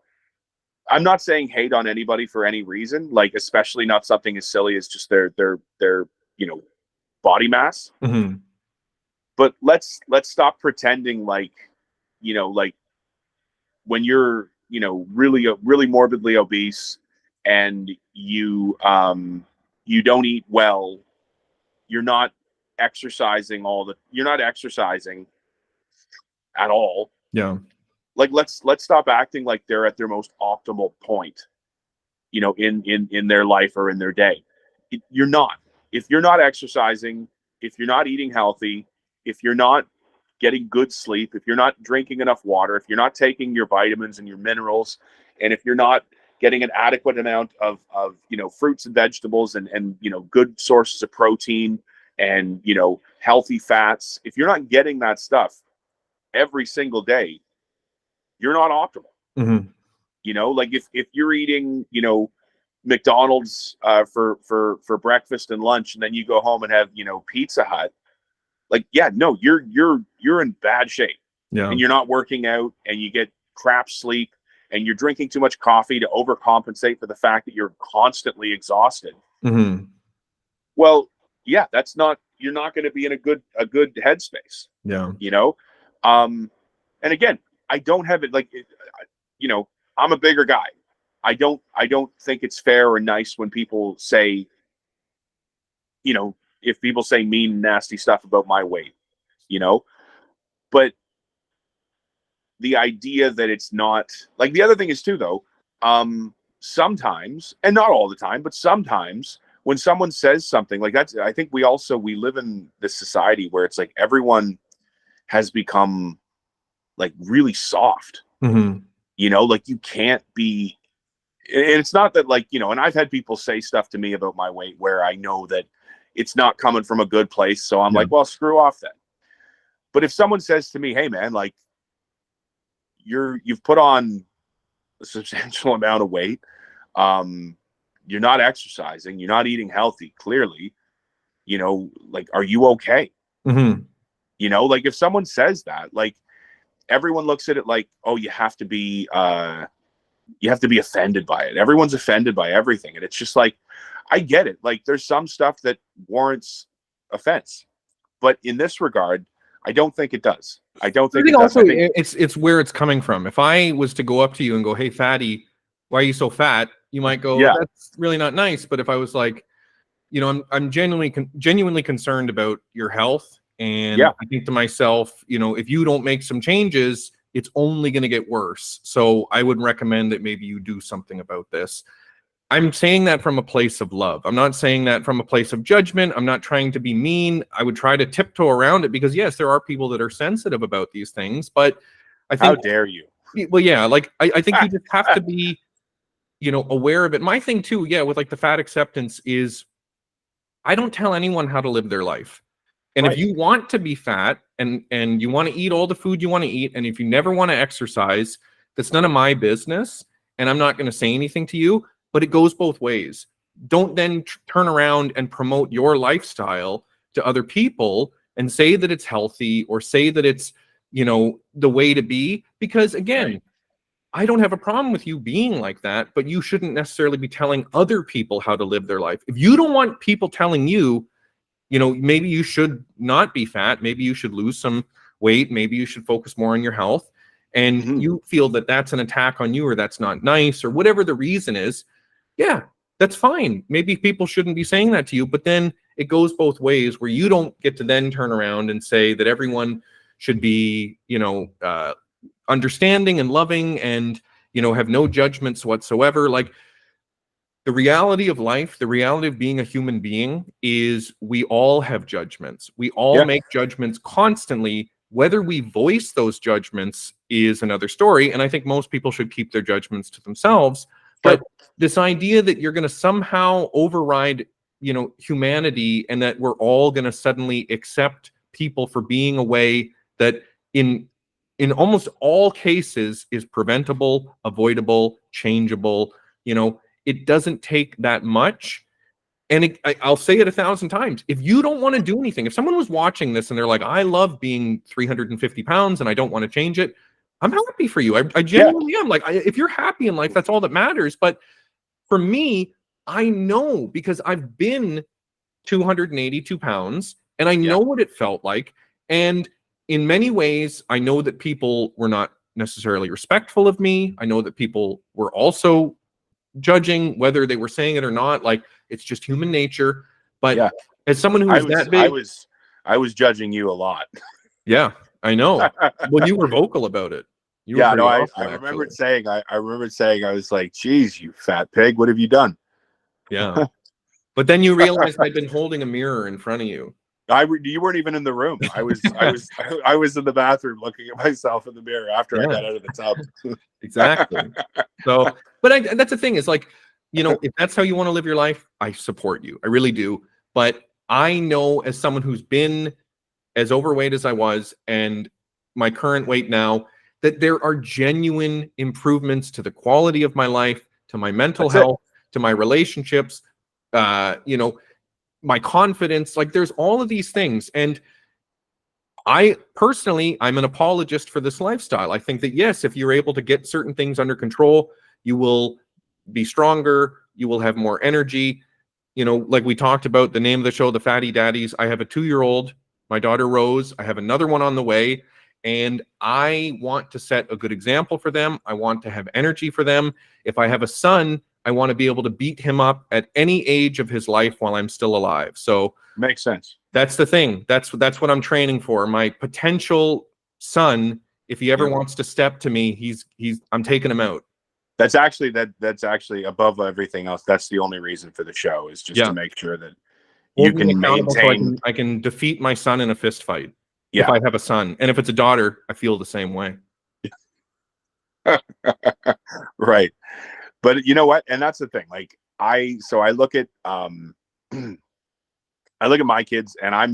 I'm not saying hate on anybody for any reason, like especially not something as silly as just their you know, body mass. But let's stop pretending like, you know, like when you're, you know, really morbidly obese and you don't eat well, you're not exercising you're not exercising at all. Yeah. Like let's stop acting like they're at their most optimal point, you know, in their life or in their day. You're not. If you're not exercising, if you're not eating healthy, if you're not getting good sleep, if you're not drinking enough water, if you're not taking your vitamins and your minerals, and if you're not getting an adequate amount of you know, fruits and vegetables and you know, good sources of protein and, you know, healthy fats, if you're not getting that stuff every single day, you're not optimal. You know, like if you're eating, you know, McDonald's for breakfast and lunch, and then you go home and have, you know, Pizza Hut, like, yeah, no, you're in bad shape. Yeah. And you're not working out and you get crap sleep and you're drinking too much coffee to overcompensate for the fact that you're constantly exhausted. Well, yeah, you're not going to be in a good headspace. Yeah. You know? And again, I don't have it like, you know, I'm a bigger guy. I don't think it's fair or nice when people say, you know, if people say mean, nasty stuff about my weight, you know, but the idea that it's not like, the other thing is too, though, sometimes, and not all the time, but sometimes when someone says something like that, I think we live in this society where it's like everyone has become like really soft, you know, like you can't be, and it's not that, like, you know, and I've had people say stuff to me about my weight where I know that it's not coming from a good place. So I'm like, well, screw off then. But if someone says to me, hey man, like you've put on a substantial amount of weight, you're not exercising, you're not eating healthy, clearly, you know, like, are you okay? You know, like if someone says that, like, everyone looks at it like, oh, you have to be offended by it. Everyone's offended by everything. And it's just like, I get it. Like there's some stuff that warrants offense, but in this regard, I don't think it does. I don't think it does. Also, it's where it's coming from. If I was to go up to you and go, "Hey, fatty, why are you so fat?" You might go, yeah, "That's really not nice." But if I was like, I'm genuinely concerned about your health, and yeah, I think to myself, if you don't make some changes, it's only going to get worse. So I would recommend that maybe you do something about this. I'm saying that from a place of love. I'm not saying that from a place of judgment. I'm not trying to be mean. I would try to tiptoe around it because yes, there are people that are sensitive about these things, but I think, how dare you? well, yeah, like I think you just have to be, aware of it. My thing too, yeah, with like the fat acceptance is I don't tell anyone how to live their life. And Right. if you want to be fat and you want to eat all the food you want to eat, and if you never want to exercise, that's none of my business. And I'm not going to say anything to you, but it goes both ways. Don't then turn around and promote your lifestyle to other people and say that it's healthy or say that it's, the way to be. Because again, Right. I don't have a problem with you being like that, but you shouldn't necessarily be telling other people how to live their life. If you don't want people telling you, maybe you should not be fat, maybe you should lose some weight, maybe you should focus more on your health, and Mhm. you feel that that's an attack on you or that's not nice or whatever the reason is, yeah, that's fine. Maybe people shouldn't be saying that to you, but then it goes both ways where you don't get to then turn around and say that everyone should be, understanding and loving and, have no judgments whatsoever. Like, the reality of life, the reality of being a human being is we all have judgments. We all Yeah. make judgments constantly. Whether we voice those judgments is another story. And I think most people should keep their judgments to themselves. Sure. But this idea that you're going to somehow override, humanity, and that we're all going to suddenly accept people for being a way that in almost all cases is preventable, avoidable, changeable, it doesn't take that much. And I'll say it 1,000 times. If you don't want to do anything, if someone was watching this and they're like, I love being 350 pounds and I don't want to change it, I'm happy for you. I Yeah. genuinely am. Like, if you're happy in life, that's all that matters. But for me, I know because I've been 282 pounds and I know what it felt like. And in many ways, I know that people were not necessarily respectful of me. I know that people were also judging whether they were saying it or not. Like, it's just human nature. But Yeah. as someone who was that big, I was judging you a lot. yeah, I know. Well, you were vocal about it. You were Yeah, pretty no, awesome, I actually. remembered saying, I was like, geez, you fat pig, what have you done? Yeah. But then you realized I'd been holding a mirror in front of you. You weren't even in the room. I was in the bathroom looking at myself in the mirror after I got out of the tub. Exactly. So, but that's the thing is like, if that's how you want to live your life, I support you. I really do. But I know as someone who's been as overweight as I was and my current weight now, that there are genuine improvements to the quality of my life, to my mental health, to my relationships, my confidence. Like, there's all of these things. And I personally, I'm an apologist for this lifestyle. I think that, yes, if you're able to get certain things under control, you will be stronger, you will have more energy. Like we talked about, the name of the show, the Fatty Daddies. I have a 2-year-old, my daughter Rose. I have another one on the way. And I want to set a good example for them. I want to have energy for them. If I have a son, I want to be able to beat him up at any age of his life while I'm still alive. So Makes sense. that's the thing. That's what I'm training for. My potential son, if he ever wants to step to me, I'm taking him out. That's actually above everything else. That's the only reason for the show, is just to make sure that you Hold me can accountable so maintain. I can defeat my son in a fist fight. Yeah. If I have a son, and if it's a daughter, I feel the same way. Right. But you know what? And that's the thing. Like, I look at I look at my kids, and I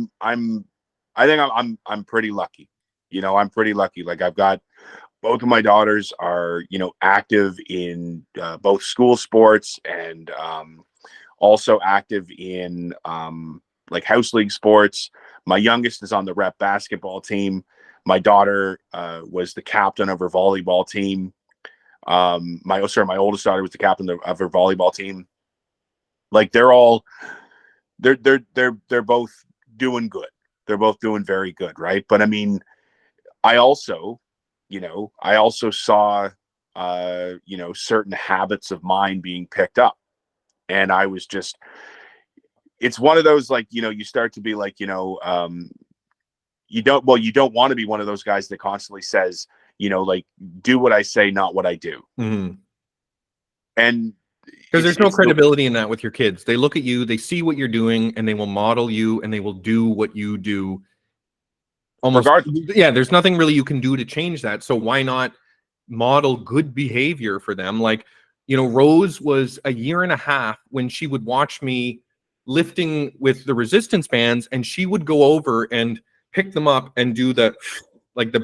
think I'm pretty lucky. I'm pretty lucky. Like, I've got both of my daughters are, active in both school sports and also active in like house league sports. My youngest is on the rep basketball team. My daughter was the captain of her volleyball team. My oldest daughter was the captain of her volleyball team. Like they're both doing good. They're both doing very good, right? But I mean, I also saw certain habits of mine being picked up, and I was just, it's one of those, like, you start to be like, you don't want to be one of those guys that constantly says, like, do what I say, not what I do. Mm-hmm. And because there's no credibility in that with your kids. They look at you, they see what you're doing, and they will model you, and they will do what you do. Almost, yeah, there's nothing really you can do to change that. So why not model good behavior for them? Like, Rose was a year and a half when she would watch me lifting with the resistance bands, and she would go over and pick them up and do the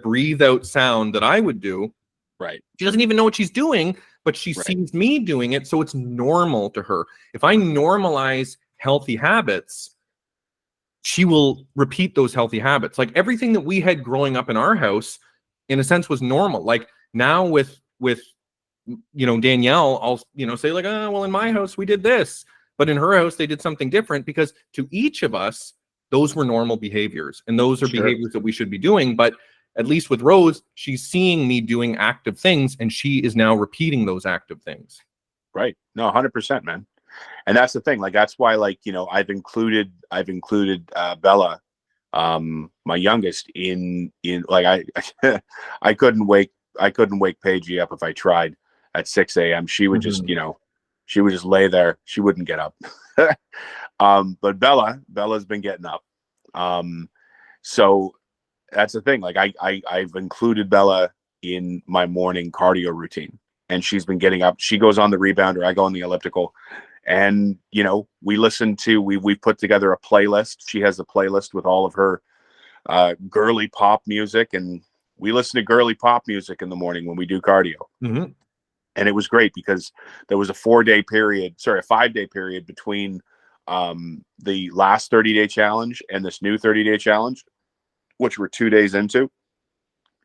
breathe out sound that I would do. Right. She doesn't even know what she's doing, but she sees me doing it, so it's normal to her. If I normalize healthy habits, she will repeat those healthy habits. Like everything that we had growing up in our house, in a sense, was normal. Like now with Danielle, I'll say like, oh, well, in my house we did this, but in her house they did something different, because to each of us those were normal behaviors, and those are behaviors that we should be doing. But at least with Rose, she's seeing me doing active things, and she is now repeating those active things. Right. No, 100%, man. And that's the thing. Like, that's why, like, I've included Bella, my youngest, in like, I couldn't wake Paigey up if I tried at 6 a.m. She would just, she would just lay there. She wouldn't get up. But Bella's been getting up. So that's the thing. Like I've included Bella in my morning cardio routine, and she's been getting up. She goes on the rebounder, I go on the elliptical, and we've put together a playlist. She has a playlist with all of her girly pop music, and we listen to girly pop music in the morning when we do cardio. Mm-hmm. And it was great because there was a 5-day period between the last 30-day challenge and this new 30-day challenge, which we're 2 days into,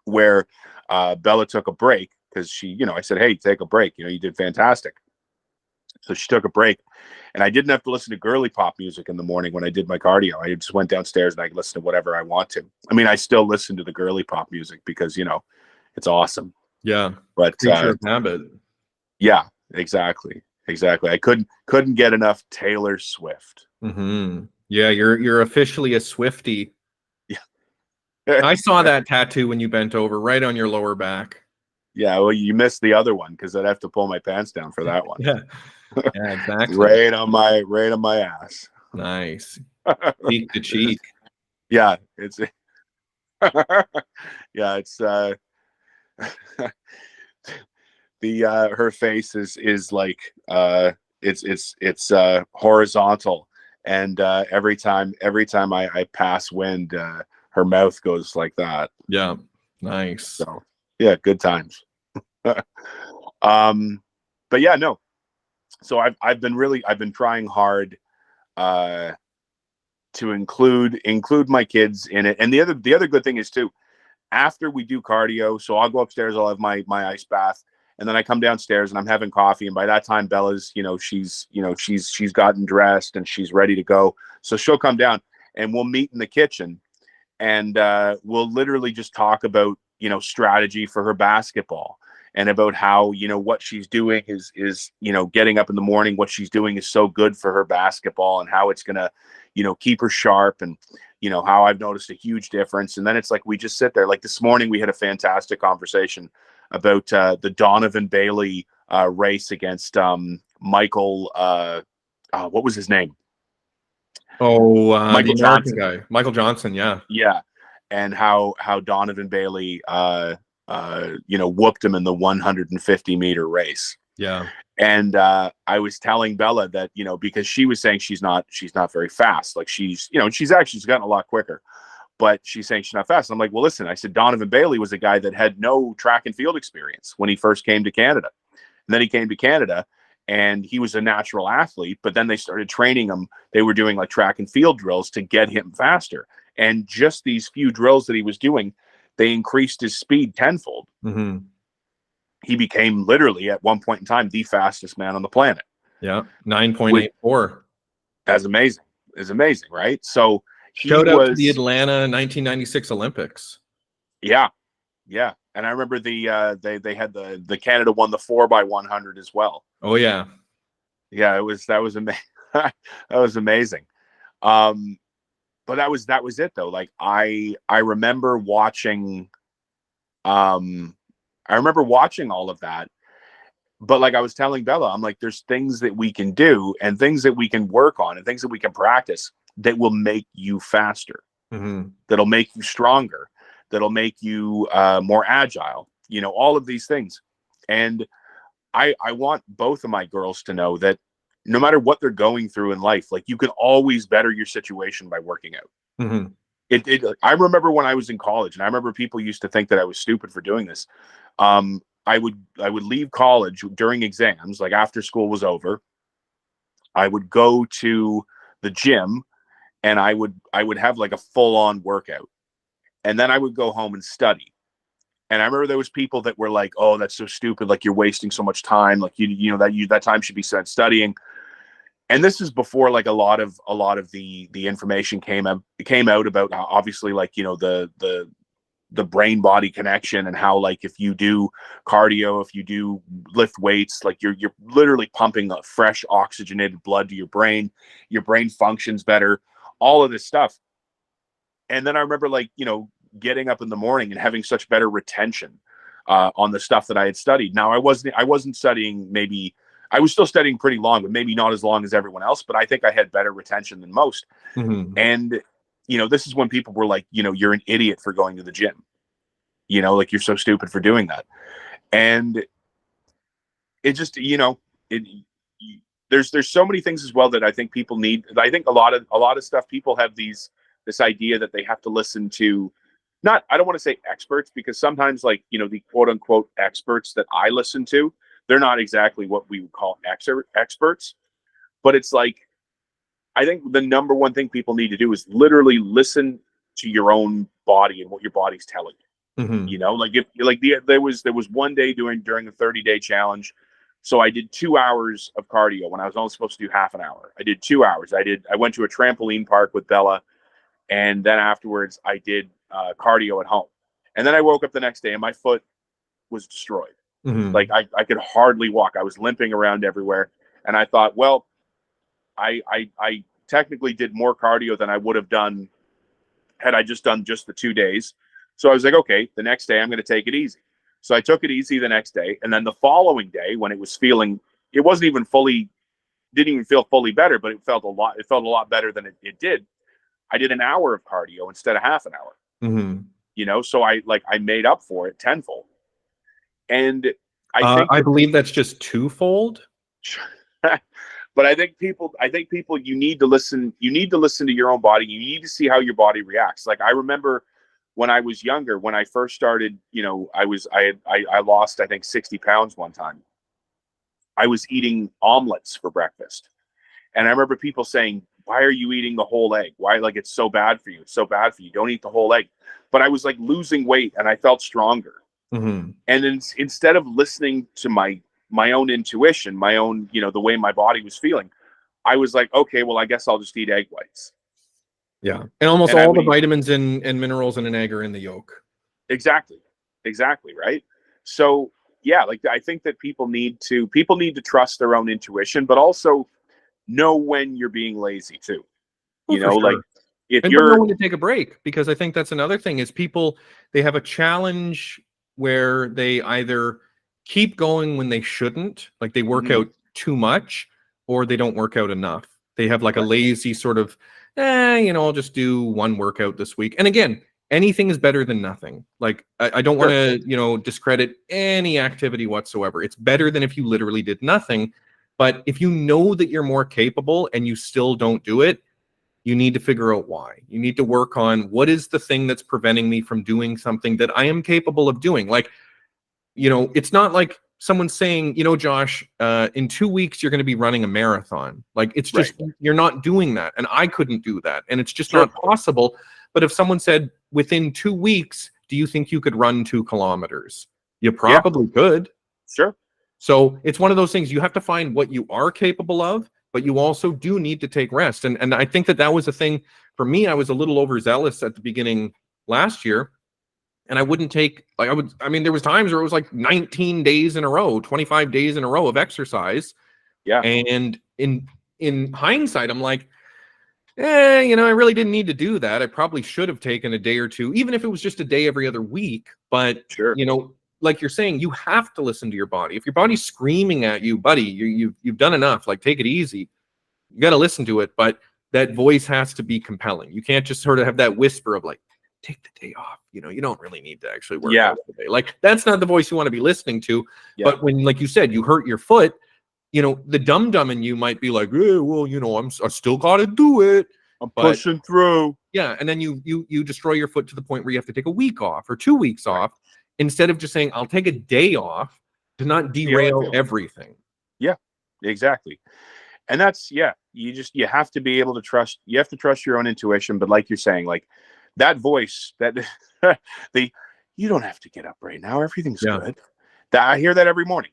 where Bella took a break because she, I said, hey, take a break. You did fantastic. So she took a break, and I didn't have to listen to girly pop music in the morning when I did my cardio. I just went downstairs and I could listen to whatever I want to. I mean, I still listen to the girly pop music because, it's awesome. Yeah. But creature of habit. Yeah, exactly. I couldn't get enough Taylor Swift. Mm-hmm. Yeah, you're officially a Swiftie. Yeah. I saw that tattoo when you bent over right on your lower back. Yeah, well, you missed the other one because I'd have to pull my pants down for that one. Yeah, exactly. right on my ass. Nice. Cheek to cheek. Yeah, it's her face is like it's horizontal, and every time I pass wind, her mouth goes like that. Yeah, nice. So yeah, good times. But yeah, no. So I've been trying hard to include my kids in it. And the other good thing is too, after we do cardio, so I'll go upstairs, I'll have my ice bath, and then I come downstairs and I'm having coffee, and by that time Bella's she's gotten dressed and she's ready to go. So she'll come down and we'll meet in the kitchen, and we'll literally just talk about strategy for her basketball, and about how what she's doing is getting up in the morning, what she's doing is so good for her basketball, and how it's gonna keep her sharp, and how I've noticed a huge difference. And then it's like we just sit there. Like this morning we had a fantastic conversation about the Donovan Bailey race against Michael what was his name? Michael Johnson guy. Michael Johnson, yeah. And how Donovan Bailey whooped him in the 150-meter race. Yeah. And I was telling Bella that, because she was saying she's not very fast. Like she's gotten a lot quicker, but she's saying she's not fast. I'm like, well, listen, I said, Donovan Bailey was a guy that had no track and field experience when he first came to Canada. And then he came to Canada and he was a natural athlete, but then they started training him. They were doing like track and field drills to get him faster. And just these few drills that he was doing they increased his speed tenfold. Mm-hmm. He became literally at one point in time the fastest man on the planet. Yeah, Which 9.84. is amazing. Is amazing, right? So he Shout out to the was, Atlanta 1996 Olympics. yeah, yeah. And I remember they had the Canada won the 4x100 as well. Oh yeah. Yeah, that was amazing. That was amazing. But that was it though. Like I remember watching all of that. But like I was telling Bella, I'm like, there's things that we can do and things that we can work on and things that we can practice that will make you faster, Mm-hmm. that'll make you stronger, that'll make you more agile, all of these things. And I want both of my girls to know that no matter what they're going through in life, like you can always better your situation by working out. Mm-hmm. I remember when I was in college, and I remember people used to think that I was stupid for doing this. I would leave college during exams, like after school was over. I would go to the gym and I would have like a full-on workout. And then I would go home and study. And I remember there was people that were like, "Oh, that's so stupid. Like you're wasting so much time. Like that time should be spent studying." And this is before like a lot of the information came out about obviously like, the brain body connection and how like if you do cardio, if you do lift weights, like you're literally pumping fresh oxygenated blood to your brain functions better, all of this stuff. And then I remember like, getting up in the morning and having such better retention on the stuff that I had studied. Now I wasn't studying, maybe I was still studying pretty long, but maybe not as long as everyone else, but I think I had better retention than most. Mm-hmm. And this is when people were like, you're an idiot for going to the gym. Like you're so stupid for doing that. And it just, there's so many things as well that I think people need. I think a lot of stuff, people have this idea that they have to listen to, I don't want to say experts, because sometimes like, the quote unquote experts that I listen to, they're not exactly what we would call experts, but it's like, I think the number one thing people need to do is literally listen to your own body and what your body's telling you. Mm-hmm. Like if like there was one day during a 30-day challenge. So I did 2 hours of cardio when I was only supposed to do half an hour. I did 2 hours. I went to a trampoline park with Bella, and then afterwards I did cardio at home. And then I woke up the next day and my foot was destroyed. Mm-hmm. Like I could hardly walk. I was limping around everywhere. And I thought, well, I technically did more cardio than I would have done had I just done just the 2 days. So I was like, okay, the next day I'm going to take it easy. So I took it easy the next day. And then the following day, when it didn't even feel fully better, but it felt a lot better than it did. I did an hour of cardio instead of half an hour. Mm-hmm. So I made up for it tenfold. And I believe that's just twofold. But I think people, you need to listen to your own body. You need to see how your body reacts. Like I remember when I was younger, when I first started, I lost, I think 60 pounds one time. I was eating omelets for breakfast. And I remember people saying, "Why are you eating the whole egg? Why? Like, it's so bad for you. It's so bad for you. Don't eat the whole egg." But I was like losing weight and I felt stronger. Mm-hmm. And then instead of listening to my own intuition, my own, the way my body was feeling, I was like, okay, well, I guess I'll just eat egg whites. Yeah. And almost all the vitamins and minerals in an egg are in the yolk. Exactly. Right. So yeah, like I think that people need to trust their own intuition, but also know when you're being lazy too. Sure. Like if and you're know when to take a break, because I think that's another thing is people, they have a challenge where they either keep going when they shouldn't, like they work out too much, or they don't work out enough. They have like a lazy sort of, I'll just do one workout this week. And again, anything is better than nothing. Like I don't want to, discredit any activity whatsoever. It's better than if you literally did nothing. But if you know that you're more capable and you still don't do it, you need to figure out why. You need to work on what is the thing that's preventing me from doing something that I am capable of doing. Like, it's not like someone's saying, Josh, in 2 weeks, you're going to be running a marathon. Like, it's just, you're not doing that. And I couldn't do that. And it's just not possible. But if someone said within 2 weeks, do you think you could run 2 kilometers? You probably could. Sure. So it's one of those things, you have to find what you are capable of, but you also do need to take rest. And I think that was a thing for me. I was a little overzealous at the beginning last year, and I wouldn't take, like, I mean, there was times where it was like 19 days in a row, 25 days in a row of exercise. Yeah. And in hindsight, I'm like, I really didn't need to do that. I probably should have taken a day or two, even if it was just a day every other week. But, Sure. like you're saying, you have to listen to your body. If your body's screaming at you, buddy, you've done enough, like, take it easy. You got to listen to it, but that voice has to be compelling. You can't just sort of have that whisper of like, take the day off. You don't really need to actually work out today. Like, that's not the voice you want to be listening to. Yeah. But when, like you said, you hurt your foot, the dum-dum in you might be like, well, I still got to do it. I'm pushing through. Yeah. And then you destroy your foot to the point where you have to take a week off or 2 weeks off, instead of just saying, I'll take a day off, to not derail everything. Yeah, exactly. And that's, you have to be able to trust your own intuition. But like you're saying, like, that voice, that you don't have to get up right now, everything's good. That I hear that every morning.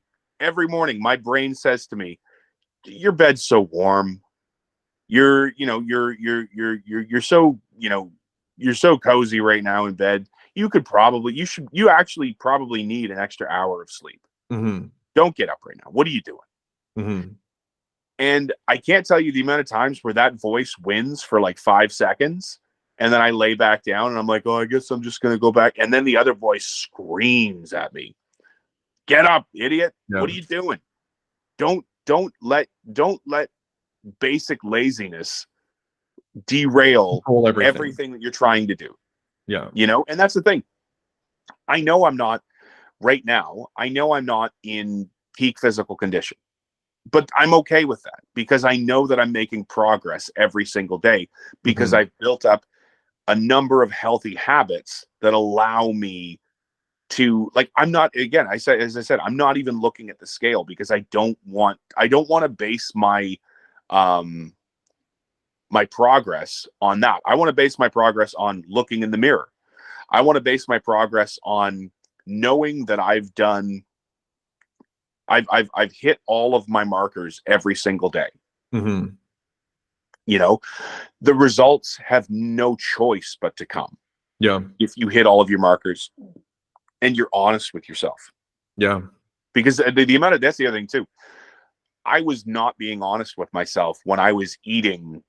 My brain says to me, your bed's so warm, you're so you're so cozy right now in bed, you actually probably need an extra hour of sleep. Mm-hmm. Don't get up right now, what are you doing? Mm-hmm. And I can't tell you the amount of times where that voice wins for like 5 seconds, and then I lay back down and I'm like, oh, I guess I'm just going to go back. And then the other voice screams at me, get up, idiot. Yeah. What are you doing? Don't let basic laziness derail everything that you're trying to do. Yeah. And that's the thing. I know I'm not right now. I know I'm not in peak physical condition, but I'm okay with that, because I know that I'm making progress every single day, because I've built up a number of healthy habits that allow me to, like, I'm not, again, as I said, I'm not even looking at the scale, because I don't want to base my my progress on that. I want to base my progress on looking in the mirror. I want to base my progress on knowing that I've hit all of my markers every single day. Mm-hmm. The results have no choice but to come. Yeah. If you hit all of your markers and you're honest with yourself. Yeah. Because the amount of, that's the other thing too. I was not being honest with myself when I was eating,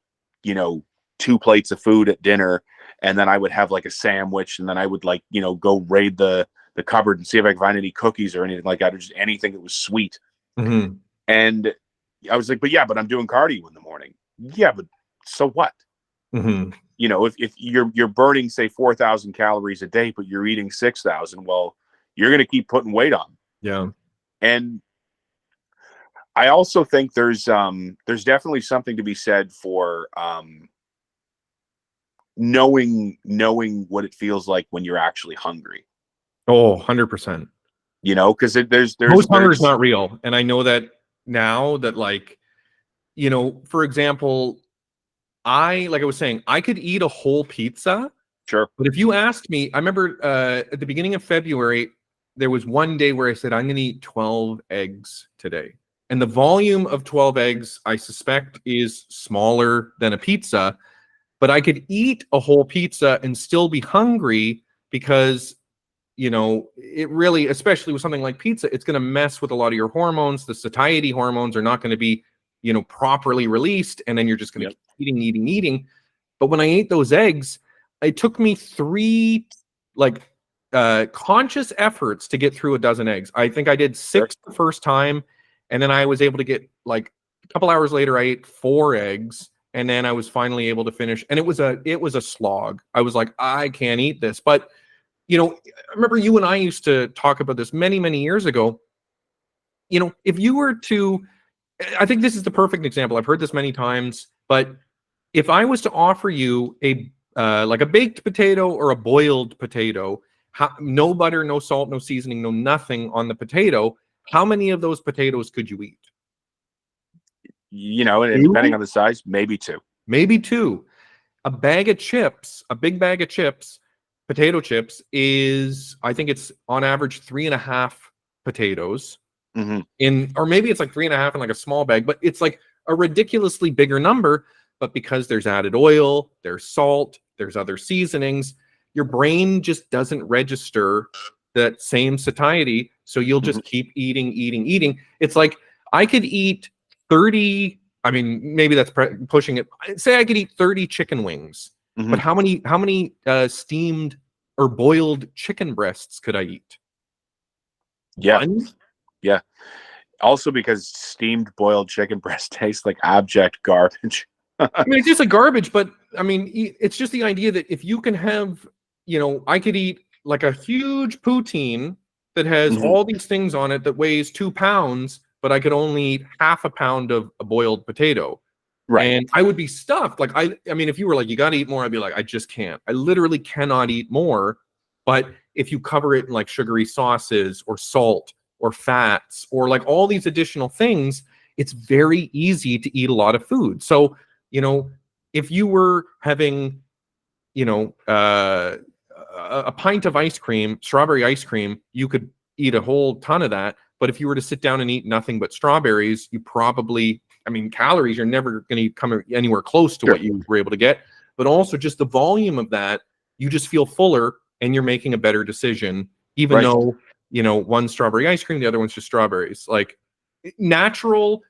2 plates of food at dinner, and then I would have like a sandwich, and then I would go raid the cupboard and see if I could find any cookies or anything like that, or just anything that was sweet. Mm-hmm. And I was like, but I'm doing cardio in the morning. Yeah, but so what? Mm-hmm. If you're burning, say, 4,000 calories a day, but you're eating 6,000, well, you're going to keep putting weight on. Yeah. And I also think there's definitely something to be said for knowing what it feels like when you're actually hungry. Oh, 100%. Because there's most hunger is not real. And I know that now, that, like, for example, like I was saying, I could eat a whole pizza. Sure. But if you asked me, I remember at the beginning of February, there was one day where I said, I'm going to eat 12 eggs today. And the volume of 12 eggs, I suspect, is smaller than a pizza. But I could eat a whole pizza and still be hungry, because, it really, especially with something like pizza, it's going to mess with a lot of your hormones. The satiety hormones are not going to be, properly released. And then you're just going to keep eating. But when I ate those eggs, it took me 3 conscious efforts to get through a dozen eggs. I think I did 6 the first time. And then I was able to get, like, a couple hours later, I ate 4 eggs. And then I was finally able to finish. And it was a slog. I was like, I can't eat this. But, I remember you and I used to talk about this many, many years ago. If you were to, I think this is the perfect example. I've heard this many times, but if I was to offer you like a baked potato or a boiled potato, no butter, no salt, no seasoning, no nothing on the potato, how many of those potatoes could you eat? And depending on the size, maybe 2. Maybe 2. A bag of chips, a big bag of chips, potato chips is, I think it's on average 3.5 potatoes or maybe it's like 3.5 in like a small bag, but it's like a ridiculously bigger number. But because there's added oil, there's salt, there's other seasonings, your brain just doesn't register that same satiety. So you'll just keep eating. It's like I could eat 30, I mean, maybe that's pushing it. Say I could eat 30 chicken wings, but how many steamed or boiled chicken breasts could I eat? Yeah. One? Yeah. Also because steamed boiled chicken breast tastes like abject garbage. I mean, it's just like garbage, but I mean, it's just the idea that if you can have, I could eat like a huge poutine that has all these things on it that weighs 2 pounds, but I could only eat half a pound of a boiled potato. Right. And I would be stuffed. Like, I mean, if you were like, you got to eat more, I'd be like, I just can't. I literally cannot eat more. But if you cover it in like sugary sauces or salt or fats or like all these additional things, it's very easy to eat a lot of food. So, if you were having, a pint of ice cream, strawberry ice cream, you could eat a whole ton of that. But if you were to sit down and eat nothing but strawberries, you probably, I mean, calories, you're never going to come anywhere close to what you were able to get. But also just the volume of that, you just feel fuller and you're making a better decision, even though, one's strawberry ice cream, the other one's just strawberries. Like natural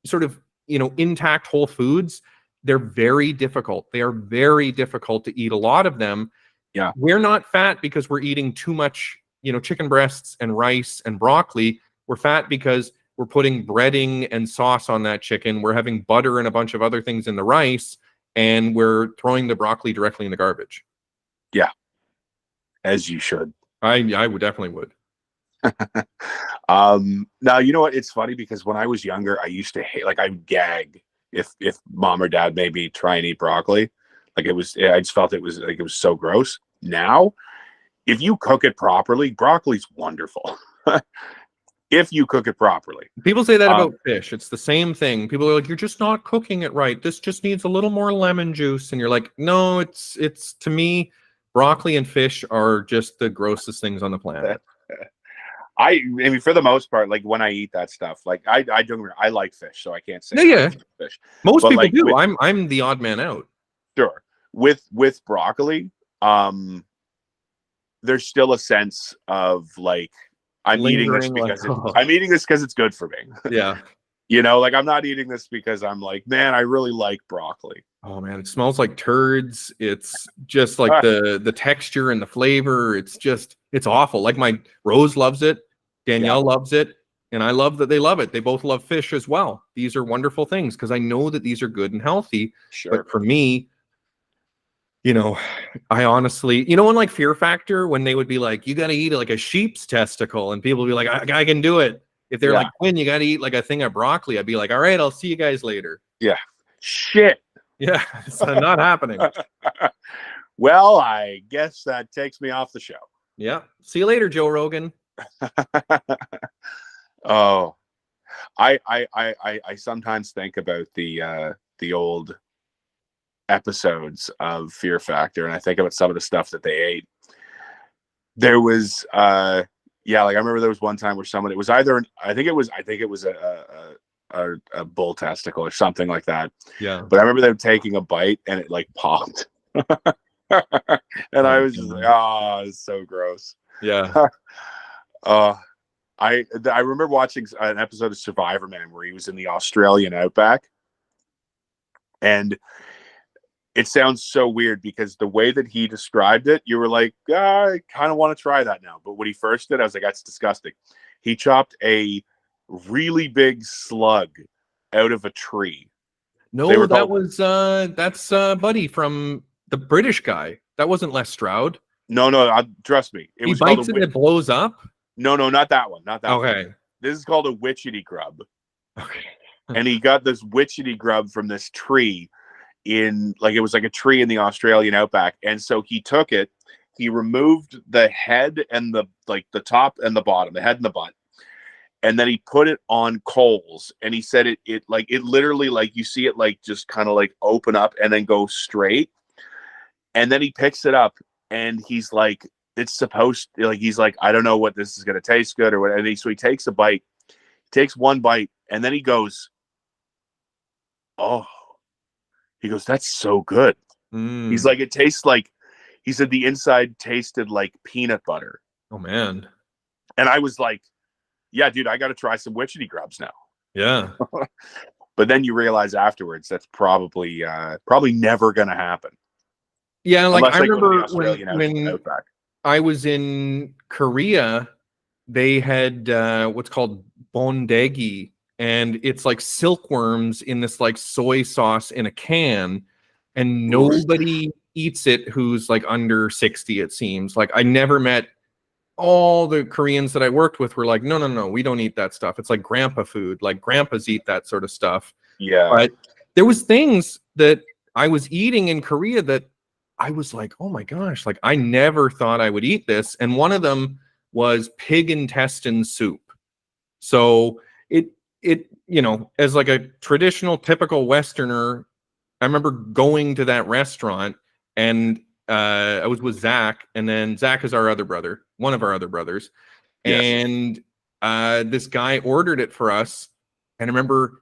sort of, intact whole foods, they're very difficult. They are very difficult to eat a lot of them. Yeah. We're not fat because we're eating too much, chicken breasts and rice and broccoli. We're fat because we're putting breading and sauce on that chicken. We're having butter and a bunch of other things in the rice, and we're throwing the broccoli directly in the garbage. Yeah. As you should. I would definitely would. Now, you know what? It's funny because when I was younger, I used to hate, like I would gag if mom or dad made me try and eat broccoli. Like I just felt it was so gross. Now, if you cook it properly, broccoli's wonderful. If you cook it properly. People say that about fish. It's the same thing. People are like, you're just not cooking it right. This just needs a little more lemon juice. And you're like, no, it's to me, broccoli and fish are just the grossest things on the planet. I mean, for the most part, like when I eat that stuff, like I like fish, so I can't say fish. Most people do. I'm the odd man out. Sure. With broccoli, there's still a sense of like I'm eating this because it's good for me. Yeah. Like I'm not eating this because I'm like, man, I really like broccoli. Oh man, it smells like turds. It's just like the texture and the flavor. It's awful. Like my Rose loves it, Danielle loves it, and I love that they love it. They both love fish as well. These are wonderful things because I know that these are good and healthy. Sure. But for me, I honestly, in like Fear Factor, when they would be like, you got to eat like a sheep's testicle, and people would be like, I can do it. If they're like, Quinn, you got to eat like a thing of broccoli, I'd be like, all right, I'll see you guys later. Yeah. Shit. Yeah, it's not happening. Well, I guess that takes me off the show. Yeah. See you later, Joe Rogan. Oh, I sometimes think about the old episodes of Fear Factor, and I think about some of the stuff that they ate. There was like I remember there was one time where someone, it was either I think it was a bull testicle or something like that. Yeah. But I remember them taking a bite and it like popped. And I was just like, it's so gross. Yeah. I remember watching an episode of Survivor Man where he was in the Australian outback, and it sounds so weird because the way that he described it, you were like, I kind of want to try that now. But when he first did, I was like, that's disgusting. He chopped a really big slug out of a tree. No, that's Buddy from the British guy. That wasn't Les Stroud. No, trust me. He bites it and it blows up? No, not that one. Not that one. Okay. This is called a witchetty grub. Okay. And he got this witchetty grub from this tree it was like a tree in the Australian outback. And so he took it, he removed the head and the top and the bottom, the head and the butt. And then he put it on coals, and he said it literally, like you see it like just kind of like open up and then go straight. And then he picks it up and he's like, it's supposed to, like, he's like, I don't know what this is going to taste good or what. And so he takes a bite, takes one bite, and then he goes, oh, he goes, that's so good. He's like, it tastes like, he said the inside tasted like peanut butter. Oh man. And I was like, yeah, dude, I got to try some witchetty grubs now. Yeah. But then you realize afterwards that's probably never going to happen. Yeah, like Unless I remember when Outback. I was in Korea, they had what's called bondegi, and it's like silkworms in this like soy sauce in a can, and nobody eats it who's like under 60, it seems. Like I never met all the Koreans that I worked with were like, no, no, no, we don't eat that stuff. It's like grandpa food. Like grandpas eat that sort of stuff. Yeah. But there was things that I was eating in Korea that I was like, oh my gosh, like I never thought I would eat this. And one of them was pig intestine soup. So it, you know, as like a traditional, typical Westerner, I remember going to that restaurant and I was with Zach, and then Zach is our other brother, one of our other brothers. Yes. And this guy ordered it for us. And I remember,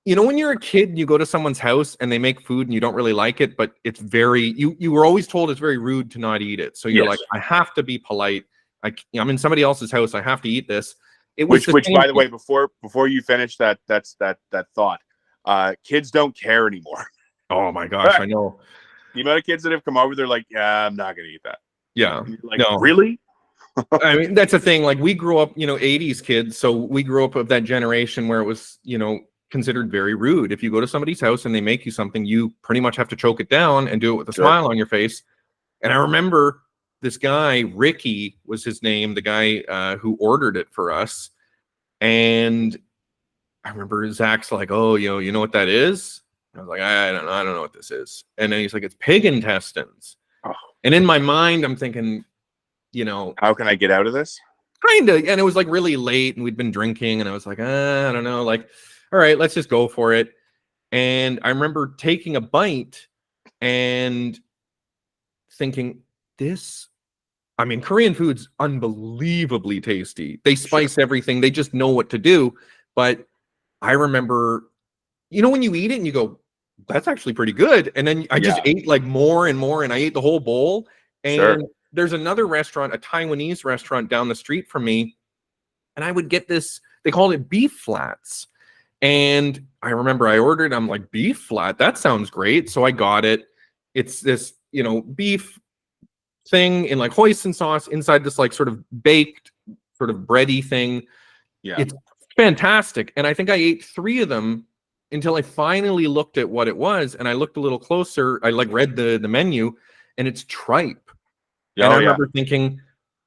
you know, when you're a kid and you go to someone's house and they make food and you don't really like it, but it's very, you were always told it's very rude to not eat it. So you're like, I have to be polite. I'm in somebody else's house. I have to eat this. It was which by the way, before you finish that thought, kids don't care anymore. Oh my gosh, I know. The amount of kids that have come over, they're like, yeah, I'm not going to eat that. Yeah. Like, no. Really? I mean, that's the thing. Like we grew up, you know, 80s kids. So we grew up of that generation where it was, you know, considered very rude. If you go to somebody's house and they make you something, you pretty much have to choke it down and do it with a smile on your face. And I remember this guy, Ricky was his name, the guy who ordered it for us. And I remember Zach's like, oh, you know what that is? I was like, I don't know what this is. And then he's like, it's pig intestines. Oh. And in my mind, I'm thinking, you know, how can I get out of this? Kind of. And it was like really late and we'd been drinking and I was like, I don't know, like, all right, let's just go for it. And I remember taking a bite and thinking, I mean, Korean food's unbelievably tasty. They spice everything. They just know what to do. But I remember, you know, when you eat it and you go, that's actually pretty good. And then I just ate like more and more and I ate the whole bowl. And there's another restaurant, a Taiwanese restaurant down the street from me. And I would get this, they called it beef flats. And I remember I ordered, I'm like, beef flat, that sounds great. So I got it. It's this, you know, beef thing in like hoisin sauce inside this like sort of baked, sort of bready thing. Yeah. It's fantastic. And I think I ate 3 of them until I finally looked at what it was. And I looked a little closer. I like read the menu and it's tripe. And I remember thinking,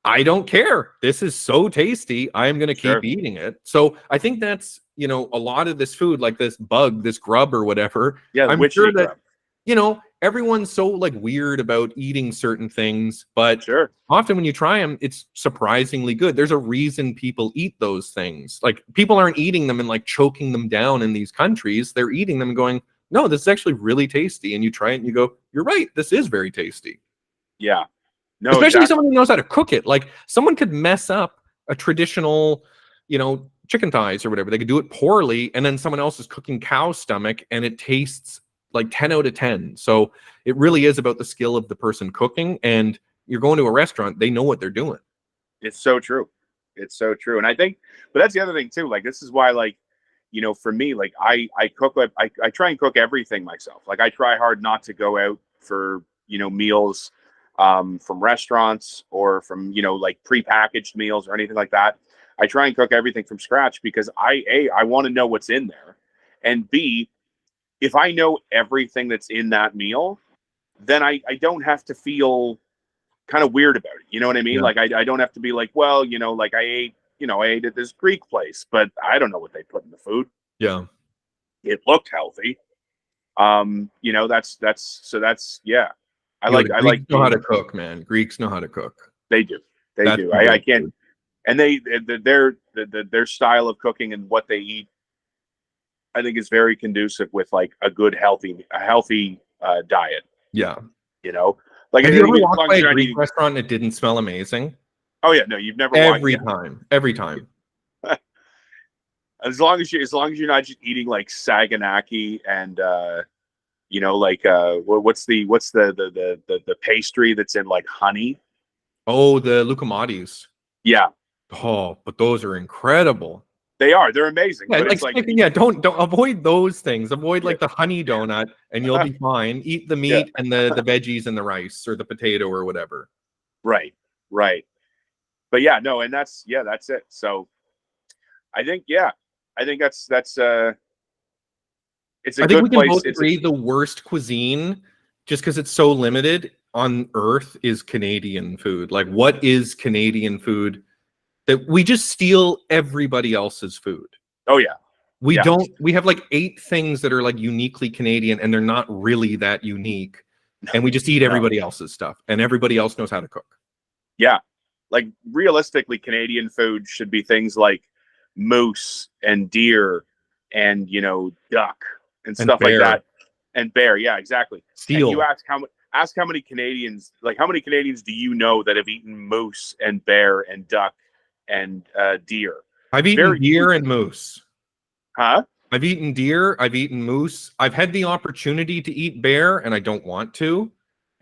I don't care. This is so tasty. I'm going to keep eating it. So I think that's, you know, a lot of this food, like this bug, this grub or whatever. Yeah, I'm sure that, you know, everyone's so like weird about eating certain things, but often when you try them, it's surprisingly good. There's a reason people eat those things. Like people aren't eating them and like choking them down in these countries. They're eating them and going, no, this is actually really tasty. And you try it and you go, you're right. This is very tasty. Yeah. No, especially someone who knows how to cook it. Like someone could mess up a traditional, you know, chicken thighs or whatever. They could do it poorly, and then someone else is cooking cow stomach, and it tastes like 10 out of 10. So it really is about the skill of the person cooking. And you're going to a restaurant; they know what they're doing. It's so true. It's so true. And I think, but that's the other thing too. Like this is why, like, you know, for me, like I cook. I try and cook everything myself. Like I try hard not to go out for, you know, meals. From restaurants or from, you know, like prepackaged meals or anything like that. I try and cook everything from scratch because I want to know what's in there. And B, if I know everything that's in that meal, then I don't have to feel kind of weird about it. You know what I mean? Yeah. Like I don't have to be like, well, you know, like I ate at this Greek place, but I don't know what they put in the food. Yeah. It looked healthy. You know, that's yeah. I like know how to cook, man. Greeks know how to cook. They do. They do. I can't. And their style of cooking and what they eat, I think, is very conducive with like a good healthy diet. Yeah. You know, Like, Have you ever as walked long by as a you're not Greek eating. restaurant and it didn't smell amazing? Oh yeah, no, you've never walked. Every Yeah. time. Every time. As long as you're not just eating like saganaki and like what's the pastry that's in like honey. Oh, the Lucamatis. Yeah, Oh, but those are incredible. they're amazing, Yeah, but like it's like, yeah, don't avoid those things. Avoid yeah, like the honey donut and you'll be fine. Eat the yeah, meat and the veggies and the rice or the potato or whatever. right. But yeah, no, and that's it. So I think, that's it's a I think we good can place. both agree the worst cuisine, just because it's so limited on earth, is Canadian food. Like, what is Canadian food that we just steal everybody else's food? Oh yeah, We yeah, don't, we have like 8 things that are like uniquely Canadian and they're not really that unique. And we just eat no, everybody else's stuff and everybody else knows how to cook. yeah. Like, realistically, Canadian food should be things like moose and deer and duck and And stuff like bear, that, and bear. Yeah, exactly. And you seal. ask how many Canadians, like, how many Canadians do you know that have eaten moose and bear and duck and deer? I've eaten Very deer few. and moose. Huh? I've eaten deer. I've eaten moose. I've had the opportunity to eat bear and I don't want to.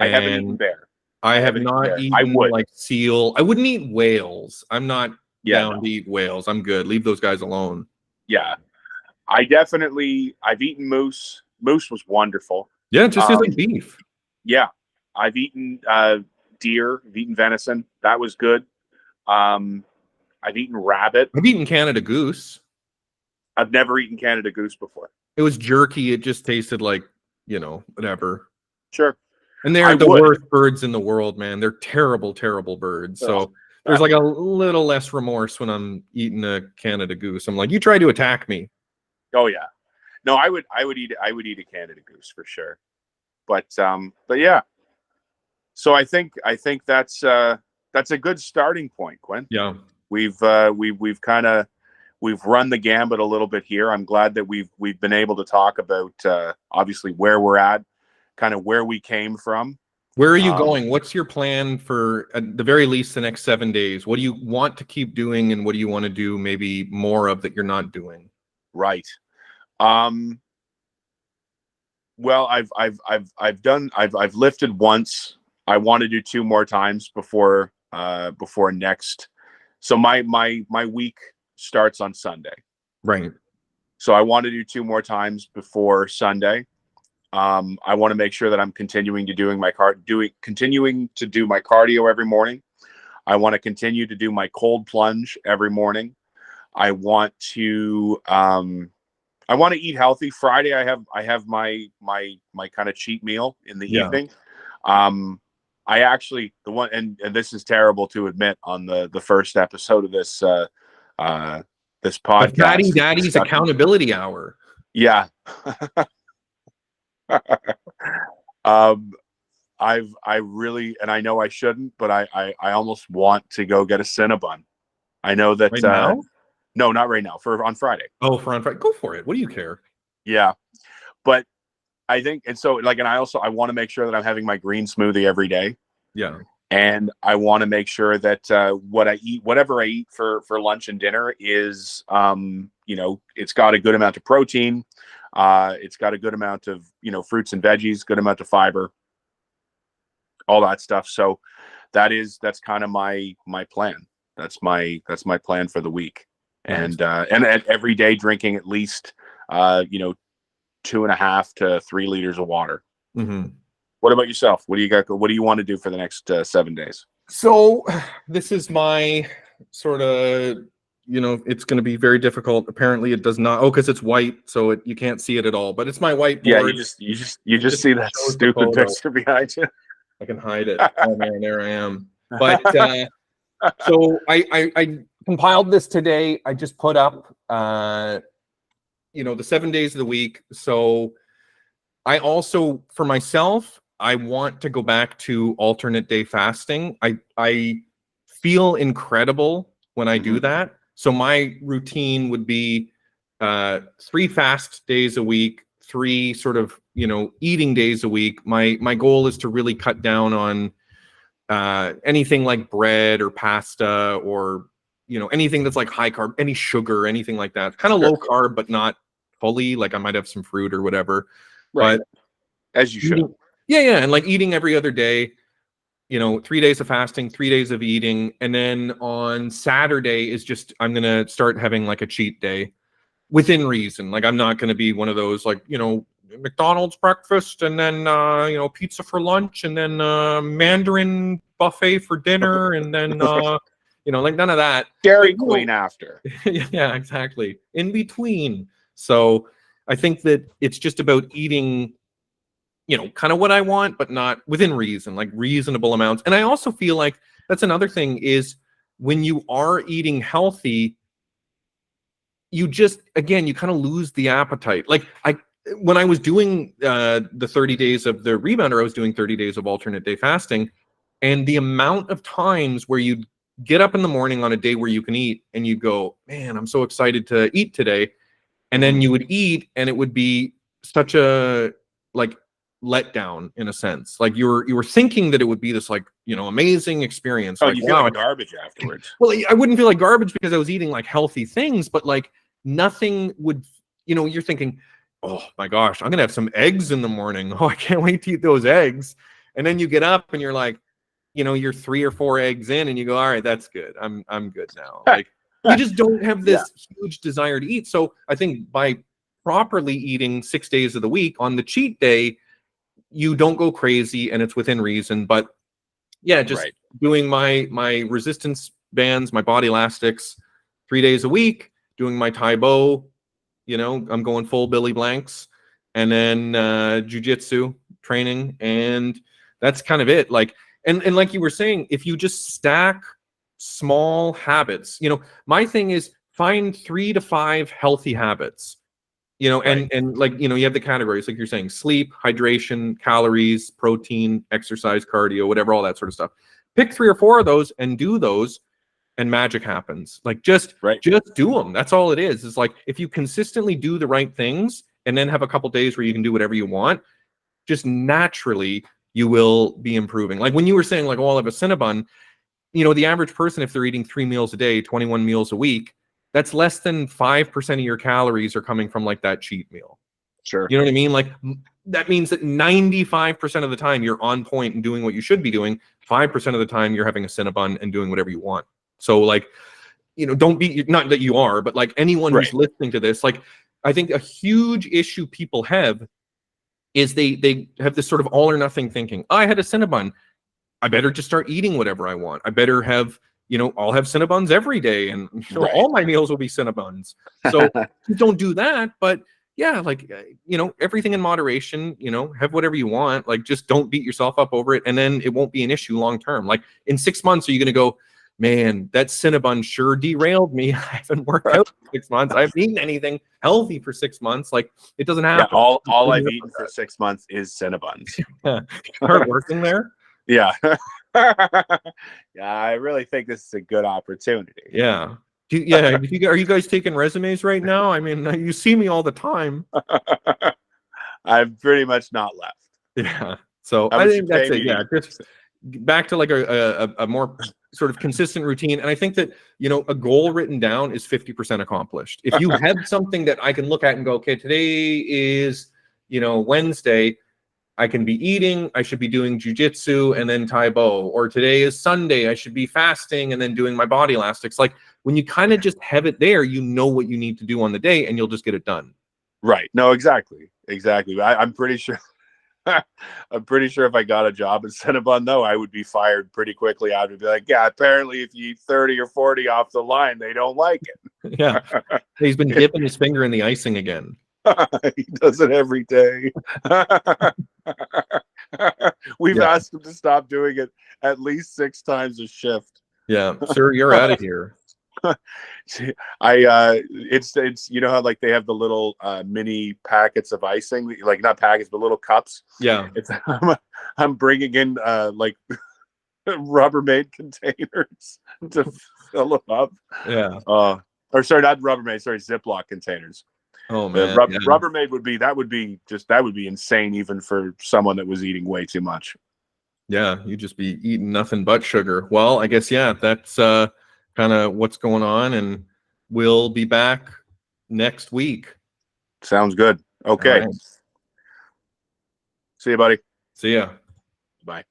I haven't eaten And bear. I I have haven't eaten not bear. I eaten would. like seal. I wouldn't eat whales. I'm not Yeah, down no. to eat whales. I'm good. Leave those guys alone. Yeah, I've eaten moose. Moose was wonderful. Yeah, it just tastes like Um, beef. yeah, I've eaten deer. I've eaten venison. That was good. Um, I've eaten rabbit. I've eaten Canada goose. I've never eaten Canada goose before. It was jerky. It just tasted like, whatever. Sure, And I they're the would. worst birds in the world, man. They're terrible, terrible birds. Ugh. So there's like a little less remorse when I'm eating a Canada goose. I'm like, you try to attack me. Oh yeah, no, I would eat a Canada goose for sure. But yeah. So I think that's a good starting point, Quinn. Yeah. We've kind of we've run the gambit a little bit here. I'm glad that we've been able to talk about obviously where we're at, kind of where we came from. Where are you going? What's your plan for, at the very least, the next 7 days? What do you want to keep doing, and what do you want to do maybe more of that you're not doing? Right. Well, I've lifted once. I want to do 2 more times before next. So my week starts on Sunday. Right. So I want to do 2 more times before Sunday. I want to make sure that I'm continuing to do my cardio every morning. I want to continue to do my cold plunge every morning. I want to eat healthy. Friday I have my kind of cheat meal in the evening. I actually, the one, and this is terrible to admit on the first episode of this this podcast. The Fatty Daddies accountability hour. Yeah. I really, and I know I shouldn't, but I almost want to go get a Cinnabon. I know that Right now? No, not right now. On Friday. Oh, for on Friday. Go for it. What do you care? Yeah. But I think, and so like, and I want to make sure that I'm having my green smoothie every day. Yeah. And I want to make sure that whatever I eat for lunch and dinner is, it's got a good amount of protein. It's got a good amount of, fruits and veggies, good amount of fiber, all that stuff. So that's kind of my plan. That's my plan for the week. Nice. And every day drinking at least, 2.5 to 3 liters of water. Mm-hmm. What about yourself? What do you got? What do you want to do for the next 7 days? So this is my sort of, it's going to be very difficult. Apparently it does not. Oh, because it's white, so you can't see it at all. But it's my whiteboard. Yeah, you just see that stupid picture behind you. I can hide it. Oh man, there I am. But so I compiled this today. I just put up the 7 days of the week. So I also, for myself, I want to go back to alternate day fasting. I feel incredible when I do that. So my routine would be 3 fast days a week, 3 sort of, eating days a week, my goal is to really cut down on anything like bread or pasta or, anything that's like high carb, any sugar, anything like that. Kind of low carb, but not fully. Like I might have some fruit or whatever. Right. But as you should. Yeah. And like eating every other day, 3 days of fasting, 3 days of eating. And then on Saturday is just, I'm going to start having like a cheat day within reason. Like I'm not going to be one of those like, McDonald's breakfast and then, pizza for lunch and then Mandarin buffet for dinner. And then, like none of that. Dairy Queen after. Yeah, exactly. In between. So I think that it's just about eating, kind of what I want, but not within reason, like reasonable amounts. And I also feel like that's another thing is when you are eating healthy, you just, again, you kind of lose the appetite. Like when I was doing the 30 days of the rebounder, I was doing 30 days of alternate day fasting. And the amount of times where you get up in the morning on a day where you can eat and you go, man, I'm so excited to eat today. And then you would eat and it would be such a like letdown in a sense. Like you were thinking that it would be this like, amazing experience. Oh, like, you feel like garbage afterwards. Well, I wouldn't feel like garbage because I was eating like healthy things, but like nothing would, you're thinking, oh my gosh, I'm going to have some eggs in the morning. Oh, I can't wait to eat those eggs. And then you get up and you're like, you're 3 or 4 eggs in and you go, all right, that's good. I'm good now. Like you just don't have this huge desire to eat. So I think by properly eating 6 days of the week on the cheat day, you don't go crazy and it's within reason. But yeah, just doing my resistance bands, my body elastics 3 days a week, doing my Taibo, I'm going full Billy Blanks, and then jujitsu training, and that's kind of it. Like, and like you were saying, if you just stack small habits, my thing is find 3 to 5 healthy habits. And like, you have the categories, like you're saying, sleep, hydration, calories, protein, exercise, cardio, whatever, all that sort of stuff. Pick 3 or 4 of those and do those and magic happens. Like just do them. That's all it is. It's like, if you consistently do the right things and then have a couple days where you can do whatever you want, just naturally you will be improving. Like when you were saying like, oh, I'll have a Cinnabon, the average person, if they're eating 3 meals a day, 21 meals a week, that's less than 5% of your calories are coming from like that cheat meal. Sure. You know what I mean? Like that means that 95% of the time you're on point and doing what you should be doing. 5% of the time you're having a Cinnabon and doing whatever you want. So like, don't be, not that you are, but like anyone who's listening to this, like I think a huge issue people have is they have this sort of all or nothing thinking. I had a Cinnabon, I better just start eating whatever I want. I better have, I'll have Cinnabons every day and all my meals will be Cinnabons. So don't do that. But yeah, like, everything in moderation, have whatever you want. Like, just don't beat yourself up over it. And then it won't be an issue long term. Like in 6 months, are you going to go, man, that Cinnabon sure derailed me. I haven't worked out for 6 months. I haven't eaten anything healthy for 6 months. Like it doesn't happen. Yeah, all I've eaten for 6 months is Cinnabons. Start working there. Yeah. Yeah, I really think this is a good opportunity. Yeah. Are you guys taking resumes right now? I mean, you see me all the time. I've pretty much not left. Yeah. So I think that's it. Yeah. Just back to like a more sort of consistent routine. And I think that, a goal written down is 50% accomplished. If you have something that I can look at and go, okay, today is, Wednesday, I can be eating, I should be doing jujitsu and then Taibo, or today is Sunday, I should be fasting and then doing my body elastics. Like when you kind of just have it there, you know what you need to do on the day and you'll just get it done. Right. No, exactly. I'm pretty sure. I'm pretty sure if I got a job at Cinnabon, though, I would be fired pretty quickly. I would be like, yeah, apparently if you eat 30 or 40 off the line, they don't like it. Yeah. He's been dipping his finger in the icing again. He does it every day. We've asked him to stop doing it at least 6 times a shift. Yeah, sir, you're out of here. It's how like they have the little mini packets of icing, like not packets but little cups. Yeah, I'm bringing in like Rubbermaid containers to fill them up. Yeah. Or sorry, not Rubbermaid, sorry, Ziploc containers. Oh The man, yeah. Rubbermaid would be insane even for someone that was eating way too much. Yeah, you just be eating nothing but sugar. Well, I guess yeah, that's kind of what's going on, and we'll be back next week. Sounds good. All Okay. right. See you, buddy. See ya. Bye.